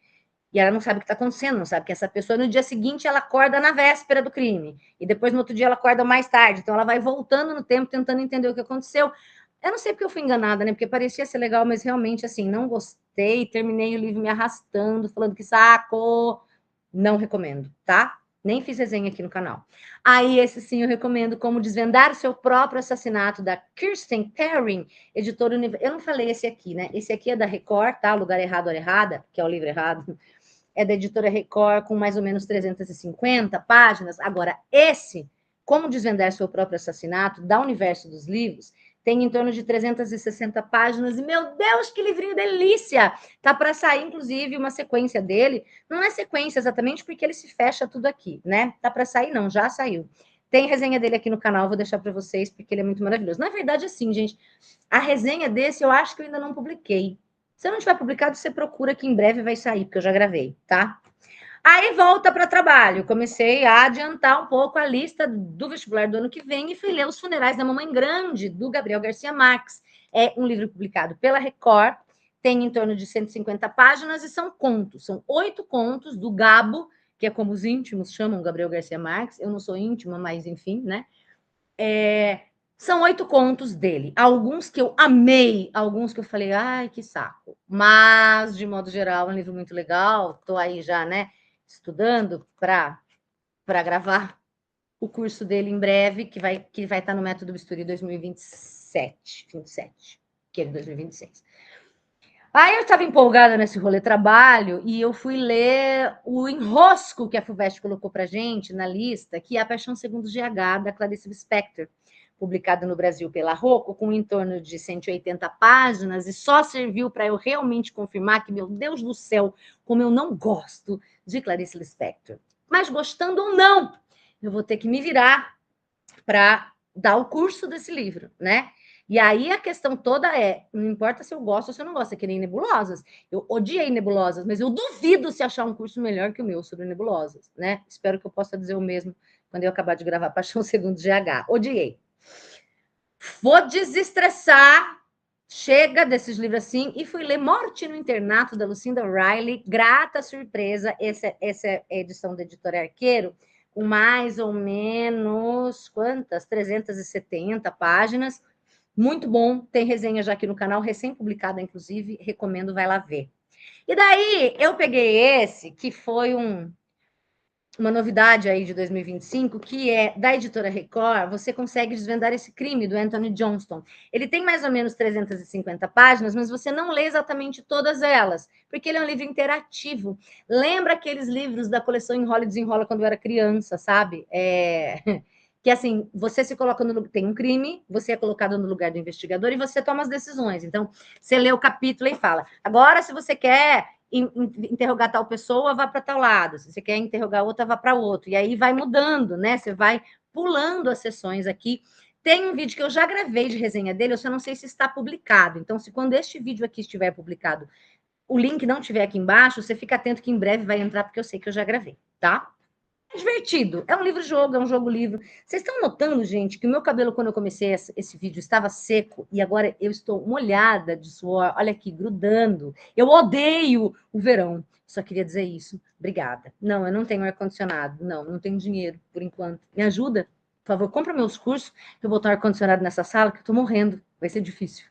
E ela não sabe o que está acontecendo, não sabe que essa pessoa, no dia seguinte, ela acorda na véspera do crime. E depois, no outro dia, ela acorda mais tarde. Então, ela vai voltando no tempo, tentando entender o que aconteceu. Eu não sei porque eu fui enganada, né? Porque parecia ser legal, mas realmente, assim, não gostei. Terminei o livro me arrastando, falando que saco. Não recomendo, tá? Nem fiz resenha aqui no canal. Aí, esse sim eu recomendo, Como Desvendar o Seu Próprio Assassinato, da Kirsten Perrin, editora Universal. Eu não falei esse aqui, né? Esse aqui é da Record, tá? Lugar Errado, Hora Errada, que é o livro errado. É da editora Record, com mais ou menos 350 páginas. Agora, esse, Como Desvendar Seu Próprio Assassinato, da Universo dos Livros, tem em torno de 360 páginas. E, meu Deus, que livrinho delícia! Tá para sair, inclusive, uma sequência dele. Não é sequência exatamente porque ele se fecha tudo aqui, né? Tá para sair, não, já saiu. Tem resenha dele aqui no canal, vou deixar para vocês, porque ele é muito maravilhoso. Na verdade, assim, gente, a resenha desse eu acho que eu ainda não publiquei. Se eu não tiver publicado, você procura que em breve vai sair, porque eu já gravei, tá? Aí volta para trabalho. Comecei a adiantar um pouco a lista do vestibular do ano que vem e fui ler Os Funerais da Mamãe Grande, do Gabriel Garcia Marques. É um livro publicado pela Record, tem em torno de 150 páginas e são contos. São 8 contos do Gabo, que é como os íntimos chamam Gabriel Garcia Marques. Eu não sou íntima, mas enfim, né? São 8 contos dele. Alguns que eu amei, alguns que eu falei, ai, que saco. Mas, de modo geral, é um livro muito legal. Estou aí já, né, estudando para gravar o curso dele em breve, que vai estar no Método Bisturi 2027, 27, que é de 2026. Aí eu estava empolgada nesse rolê trabalho e eu fui ler o enrosco que a FUVEST colocou para gente na lista, que é A Paixão Segundo GH, da Clarice Lispector, publicado no Brasil pela Rocco, com em torno de 180 páginas, e só serviu para eu realmente confirmar que, meu Deus do céu, como eu não gosto de Clarice Lispector. Mas gostando ou não, eu vou ter que me virar para dar o curso desse livro, né? E aí a questão toda é, não importa se eu gosto ou se eu não gosto, é que nem nebulosas. Eu odiei nebulosas, mas eu duvido se achar um curso melhor que o meu sobre nebulosas, né? Espero que eu possa dizer o mesmo quando eu acabar de gravar Paixão Segundo GH. Odiei. Vou desestressar, chega desses livros assim, e fui ler Morte no Internato, da Lucinda Riley. Grata surpresa, essa é a edição da Editora Arqueiro, com mais ou menos, quantas? 370 páginas. Muito bom, tem resenha já aqui no canal, recém-publicada, inclusive, recomendo, vai lá ver. E daí, eu peguei esse, que foi uma novidade aí de 2025, que é da editora Record, você consegue desvendar esse crime do Anthony Johnston. Ele tem mais ou menos 350 páginas, mas você não lê exatamente todas elas, porque ele é um livro interativo. Lembra aqueles livros da coleção Enrola e Desenrola quando eu era criança, sabe? Que assim, você se coloca no... Tem um crime, você é colocado no lugar do investigador e você toma as decisões. Então, você lê o capítulo e fala, agora se você quer interrogar tal pessoa, vá para tal lado. Se você quer interrogar outra, vá para outro. E aí vai mudando, né? Você vai pulando as sessões aqui. Tem um vídeo que eu já gravei de resenha dele, eu só não sei se está publicado. Então, se quando este vídeo aqui estiver publicado, o link não estiver aqui embaixo, você fica atento que em breve vai entrar, porque eu sei que eu já gravei, tá? É divertido. É um livro-jogo, é um jogo-livro. Vocês estão notando, gente, que o meu cabelo, quando eu comecei esse vídeo, estava seco e agora eu estou molhada de suor. Olha aqui, grudando. Eu odeio o verão. Só queria dizer isso. Obrigada. Não, eu não tenho ar-condicionado. Não, não tenho dinheiro, por enquanto. Me ajuda? Por favor, compra meus cursos, que eu vou botar ar-condicionado nessa sala, que eu estou morrendo. Vai ser difícil.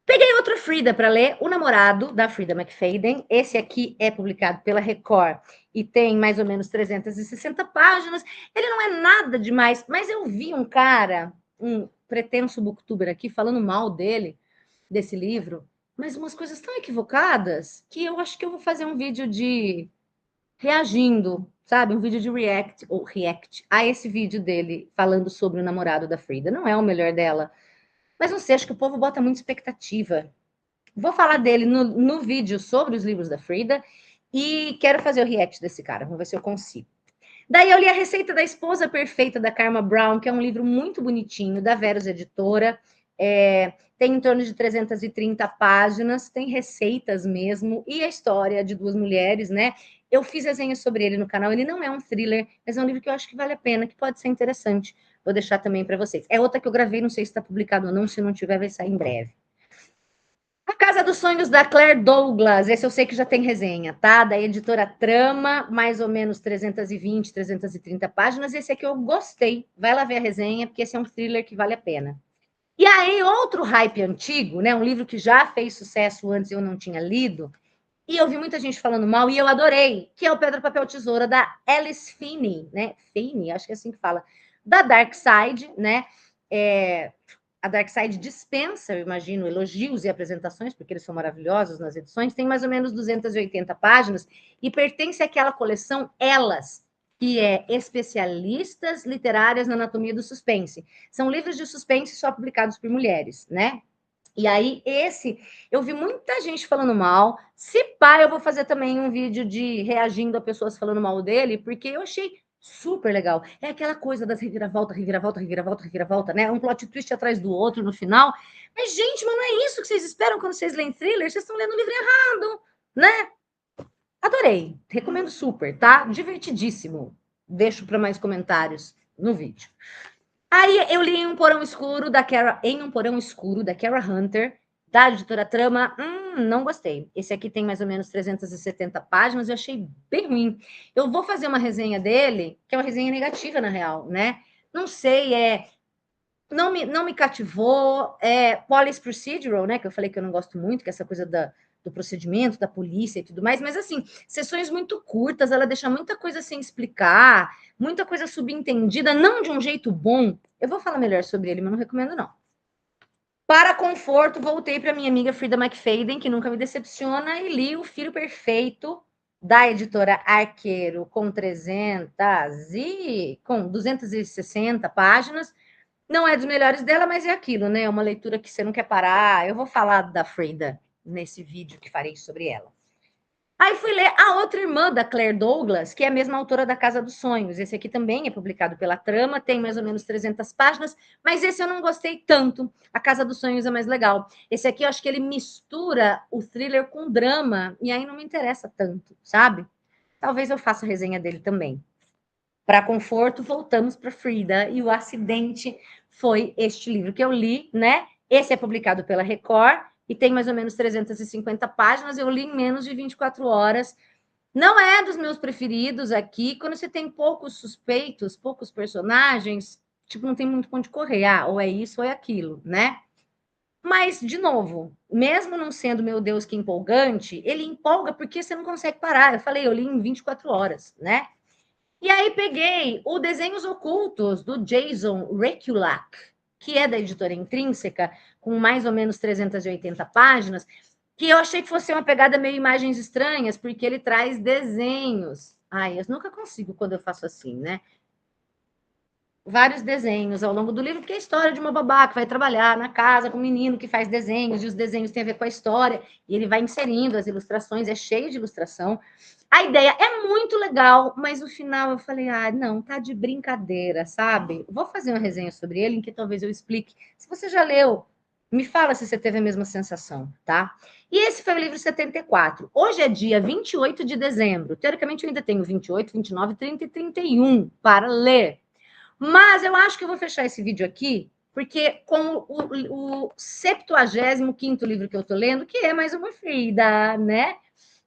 Peguei outro Frida para ler, O Namorado, da Frida McFadden. Esse aqui é publicado pela Record e tem mais ou menos 360 páginas. Ele não é nada demais, mas eu vi um cara, um pretenso booktuber aqui, falando mal dele, desse livro, mas umas coisas tão equivocadas que eu acho que eu vou fazer um vídeo de reagindo, sabe? Um vídeo de react a esse vídeo dele falando sobre o namorado da Frida. Não é o melhor dela, mas não sei, acho que o povo bota muita expectativa. Vou falar dele no vídeo sobre os livros da Frida e quero fazer o react desse cara. Vamos ver se eu consigo. Daí eu li A Receita da Esposa Perfeita, da Karma Brown, que é um livro muito bonitinho, da Verus Editora. Tem em torno de 330 páginas, tem receitas mesmo, e a história de duas mulheres, né? Eu fiz resenha sobre ele no canal, ele não é um thriller, mas é um livro que eu acho que vale a pena, que pode ser interessante. Vou deixar também para vocês. É outra que eu gravei, não sei se está publicado ou não, se não tiver, vai sair em breve. A Casa dos Sonhos, da Claire Douglas, esse eu sei que já tem resenha, tá? Da editora Trama, mais ou menos 320, 330 páginas. Esse aqui eu gostei. Vai lá ver a resenha, porque esse é um thriller que vale a pena. E aí, outro hype antigo, né? Um livro que já fez sucesso antes e eu não tinha lido, e eu vi muita gente falando mal, e eu adorei, que é o Pedra, Papel, Tesoura, da Alice Finney, né? Finney, acho que é assim que fala. Da Dark Side, né? A Dark Side dispensa, eu imagino, elogios e apresentações, porque eles são maravilhosos nas edições, tem mais ou menos 280 páginas, e pertence àquela coleção Elas, que é Especialistas Literárias na Anatomia do Suspense. São livros de suspense só publicados por mulheres, né? E aí, eu vi muita gente falando mal. Se pá, eu vou fazer também um vídeo de reagindo a pessoas falando mal dele, porque eu achei super legal. É aquela coisa das reviravolta, reviravolta, reviravolta, reviravolta, né? Um plot twist atrás do outro no final. Mas, gente, mas não é isso que vocês esperam quando vocês leem thriller? Vocês estão lendo o livro errado, né? Adorei. Recomendo super, tá? Divertidíssimo. Deixo para mais comentários no vídeo. Aí eu li Em um Porão Escuro, da Kara Hunter, da editora Trama. Não gostei. Esse aqui tem mais ou menos 370 páginas, eu achei bem ruim. Eu vou fazer uma resenha dele, que é uma resenha negativa, na real, né? Não sei, não me cativou. Police Procedural, né? Que eu falei que eu não gosto muito, que é essa coisa do procedimento, da polícia e tudo mais, mas assim, sessões muito curtas, ela deixa muita coisa sem explicar, muita coisa subentendida, não de um jeito bom. Eu vou falar melhor sobre ele, mas não recomendo, não. Para conforto, voltei para minha amiga Frida McFadden, que nunca me decepciona, e li O Filho Perfeito, da editora Arqueiro, com 260 páginas. Não é dos melhores dela, mas é aquilo, né? É uma leitura que você não quer parar. Eu vou falar da Frida nesse vídeo que farei sobre ela. Aí fui ler a outra irmã da Claire Douglas, que é a mesma autora da Casa dos Sonhos. Esse aqui também é publicado pela Trama, tem mais ou menos 300 páginas, mas esse eu não gostei tanto. A Casa dos Sonhos é mais legal. Esse aqui eu acho que ele mistura o thriller com drama, e aí não me interessa tanto, sabe? Talvez eu faça a resenha dele também. Para conforto, voltamos para Frida, e o acidente foi este livro que eu li, né? Esse é publicado pela Record e tem mais ou menos 350 páginas, eu li em menos de 24 horas. Não é dos meus preferidos aqui, quando você tem poucos suspeitos, poucos personagens, tipo, não tem muito ponto de correr, ou é isso ou é aquilo, né? Mas, de novo, mesmo não sendo, meu Deus, que empolgante, ele empolga porque você não consegue parar. Eu falei, eu li em 24 horas, né? E aí peguei o Desenhos Ocultos, do Jason Rekulak, que é da editora Intrínseca, com mais ou menos 380 páginas, que eu achei que fosse uma pegada meio imagens estranhas, porque ele traz desenhos. Ai, eu nunca consigo quando eu faço assim, né? Vários desenhos ao longo do livro, porque é a história de uma babá que vai trabalhar na casa com um menino que faz desenhos, e os desenhos têm a ver com a história, e ele vai inserindo as ilustrações, é cheio de ilustração. A ideia é muito legal, mas no final eu falei, ah, não, tá de brincadeira, sabe? Vou fazer uma resenha sobre ele, em que talvez eu explique. Se você já leu, me fala se você teve a mesma sensação, tá? E esse foi o livro 74. Hoje é dia 28 de dezembro. Teoricamente, eu ainda tenho 28, 29, 30 e 31 para ler. Mas eu acho que eu vou fechar esse vídeo aqui, porque com o 75º livro que eu estou lendo, que é mais uma Frida, né?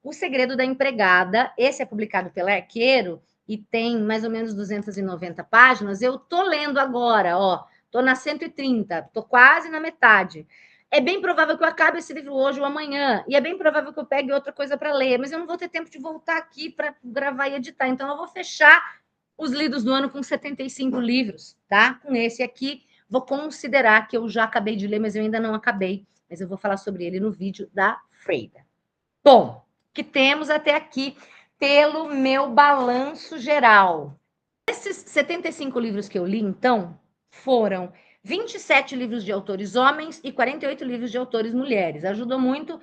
O Segredo da Empregada, esse é publicado pela Arqueiro e tem mais ou menos 290 páginas. Eu estou lendo agora, ó, estou na 130, estou quase na metade. É bem provável que eu acabe esse livro hoje ou amanhã, e é bem provável que eu pegue outra coisa para ler, mas eu não vou ter tempo de voltar aqui para gravar e editar, então eu vou fechar os lidos do ano com 75 livros, tá? Com esse aqui, vou considerar que eu já acabei de ler, mas eu ainda não acabei, mas eu vou falar sobre ele no vídeo da Freida. Bom, que temos até aqui pelo meu balanço geral. Esses 75 livros que eu li, então, foram 27 livros de autores homens e 48 livros de autores mulheres. Ajudou muito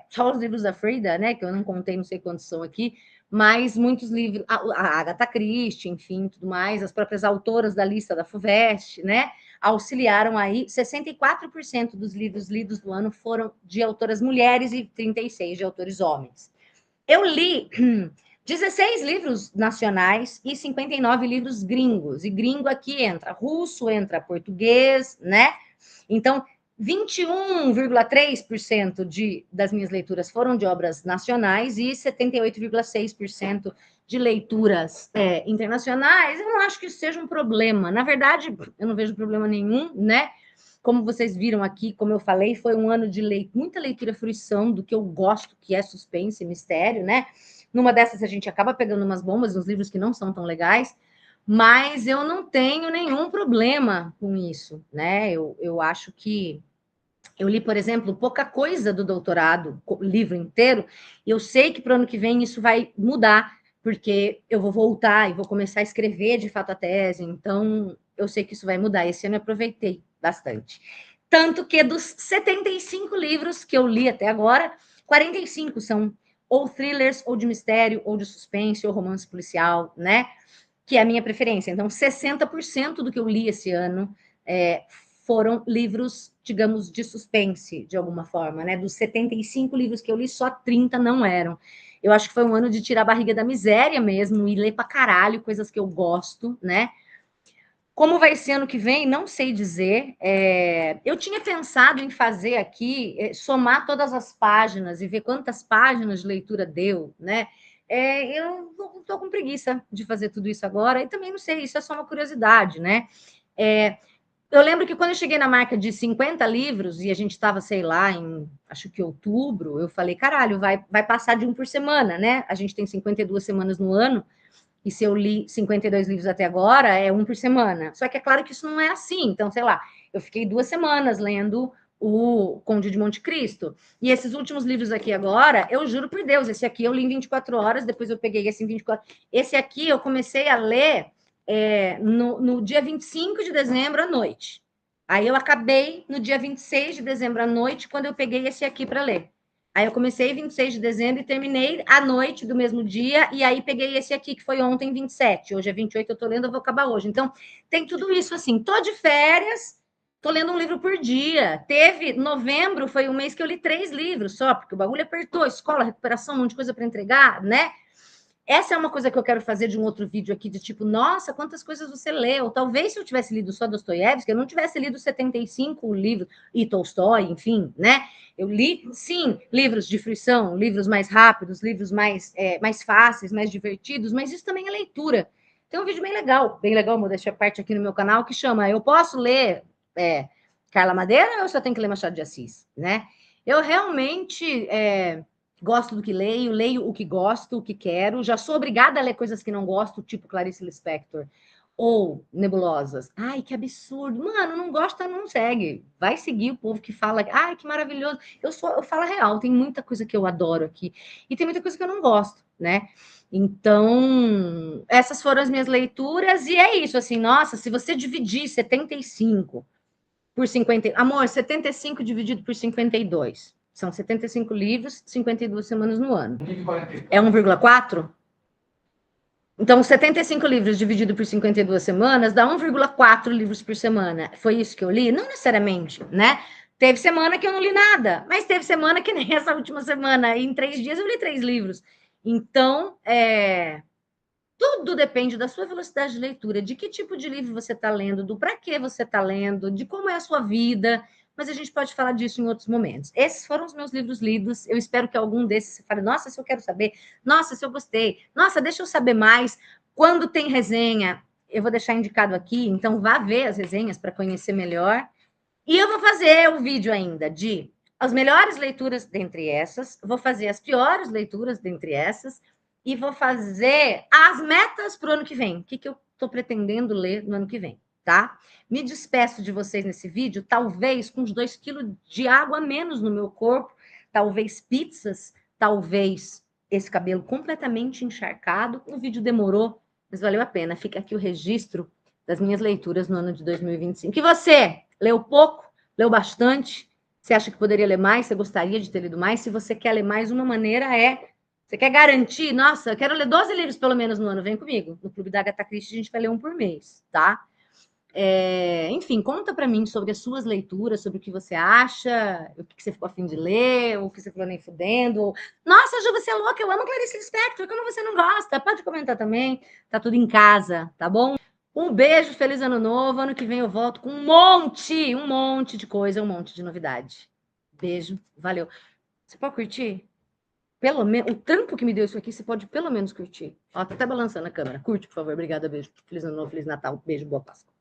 só os livros da Frida, né? Que eu não contei, não sei quantos são aqui, mas muitos livros, a Agatha Christie, enfim, tudo mais, as próprias autoras da lista da FUVEST, né? Auxiliaram aí. 64% dos livros lidos do ano foram de autoras mulheres e 36% de autores homens. Eu li 16 livros nacionais e 59 livros gringos. E gringo aqui entra russo, entra português, né? Então, 21,3% das minhas leituras foram de obras nacionais e 78,6% de leituras internacionais. Eu não acho que isso seja um problema. Na verdade, eu não vejo problema nenhum, né? Como vocês viram aqui, como eu falei, foi um ano de muita leitura fruição do que eu gosto, que é suspense e mistério, né? Numa dessas a gente acaba pegando umas bombas, uns livros que não são tão legais, mas eu não tenho nenhum problema com isso, né? Eu acho que eu li, por exemplo, pouca coisa do doutorado, livro inteiro, e eu sei que para o ano que vem isso vai mudar, porque eu vou voltar e vou começar a escrever de fato a tese, então eu sei que isso vai mudar. Esse ano eu aproveitei bastante. Tanto que dos 75 livros que eu li até agora, 45 são ou thrillers, ou de mistério, ou de suspense, ou romance policial, né? Que é a minha preferência. Então, 60% do que eu li esse ano foram livros, digamos, de suspense, de alguma forma, né? Dos 75 livros que eu li, só 30 não eram. Eu acho que foi um ano de tirar a barriga da miséria mesmo e ler pra caralho coisas que eu gosto, né? Como vai ser ano que vem, não sei dizer. Eu tinha pensado em fazer aqui, somar todas as páginas e ver quantas páginas de leitura deu, né? Eu estou com preguiça de fazer tudo isso agora, e também não sei, isso é só uma curiosidade, né? Eu lembro que quando eu cheguei na marca de 50 livros, e a gente estava, sei lá, em acho que outubro, eu falei, caralho, vai passar de um por semana, né? A gente tem 52 semanas no ano, e se eu li 52 livros até agora, é um por semana. Só que é claro que isso não é assim. Então, sei lá, eu fiquei 2 semanas lendo o Conde de Monte Cristo. E esses últimos livros aqui agora, eu juro por Deus, esse aqui eu li em 24 horas, depois eu peguei esse em 24. Esse aqui eu comecei a ler no dia 25 de dezembro à noite. Aí eu acabei no dia 26 de dezembro à noite, quando eu peguei esse aqui para ler. Aí eu comecei 26 de dezembro e terminei à noite do mesmo dia, e aí peguei esse aqui, que foi ontem, 27. Hoje é 28, eu tô lendo, eu vou acabar hoje. Então, tem tudo isso assim. Tô de férias, tô lendo um livro por dia. Teve novembro, foi um mês que eu li 3 livros só, porque o bagulho apertou, escola, recuperação, um monte de coisa para entregar, né? Essa é uma coisa que eu quero fazer de um outro vídeo aqui, de tipo, nossa, quantas coisas você leu. Talvez se eu tivesse lido só Dostoiévski, eu não tivesse lido 75 livros, e Tolstói, enfim, né? Eu li, sim, livros de fruição, livros mais rápidos, livros mais fáceis, mais divertidos, mas isso também é leitura. Tem um vídeo bem legal, modéstia à parte aqui no meu canal, que chama Eu Posso Ler Carla Madeira ou eu só tenho que ler Machado de Assis, né? Eu realmente gosto do que leio, leio o que gosto, o que quero, já sou obrigada a ler coisas que não gosto, tipo Clarice Lispector ou Nebulosas. Ai, que absurdo. Mano, não gosta, não segue. Vai seguir o povo que fala, ai, que maravilhoso. Eu falo a real, tem muita coisa que eu adoro aqui e tem muita coisa que eu não gosto, né? Então, essas foram as minhas leituras e é isso, assim, nossa, se você dividir 75 por 50, amor, 75 dividido por 52. São 75 livros, 52 semanas no ano. É 1,4? Então, 75 livros dividido por 52 semanas dá 1,4 livros por semana. Foi isso que eu li? Não necessariamente, né? Teve semana que eu não li nada, mas teve semana que nem essa última semana. E em 3 dias eu li 3 livros. Então, tudo depende da sua velocidade de leitura, de que tipo de livro você está lendo, do para que você está lendo, de como é a sua vida. Mas a gente pode falar disso em outros momentos. Esses foram os meus livros lidos. Eu espero que algum desses você fale, nossa, se eu quero saber, nossa, se eu gostei, nossa, deixa eu saber mais. Quando tem resenha, eu vou deixar indicado aqui, então vá ver as resenhas para conhecer melhor. E eu vou fazer o vídeo ainda de as melhores leituras dentre essas, vou fazer as piores leituras dentre essas, e vou fazer as metas para o ano que vem. O que eu estou pretendendo ler no ano que vem, tá? Me despeço de vocês nesse vídeo, talvez com uns 2 quilos de água a menos no meu corpo, talvez pizzas, talvez esse cabelo completamente encharcado. O vídeo demorou, mas valeu a pena. Fica aqui o registro das minhas leituras no ano de 2025. E você? Leu pouco? Leu bastante? Você acha que poderia ler mais? Você gostaria de ter lido mais? Se você quer ler mais, uma maneira é... Você quer garantir? Nossa, eu quero ler 12 livros pelo menos no ano. Vem comigo. No Clube da Agatha Christie a gente vai ler um por mês, tá? Enfim, conta para mim sobre as suas leituras, sobre o que você acha, o que você ficou a fim de ler, o que você falou nem fudendo. Nossa, Ju, você é louca, eu amo Clarice Lispector, como você não gosta? Pode comentar também, tá tudo em casa, tá bom? Um beijo, feliz ano novo. Ano que vem eu volto com um monte de coisa, um monte de novidade. Beijo, valeu. Você pode curtir? Pelo menos, o trampo que me deu isso aqui, você pode pelo menos curtir. Ó, tá até balançando a câmera. Curte, por favor. Obrigada, beijo. Feliz ano novo, feliz Natal. Beijo, boa Páscoa.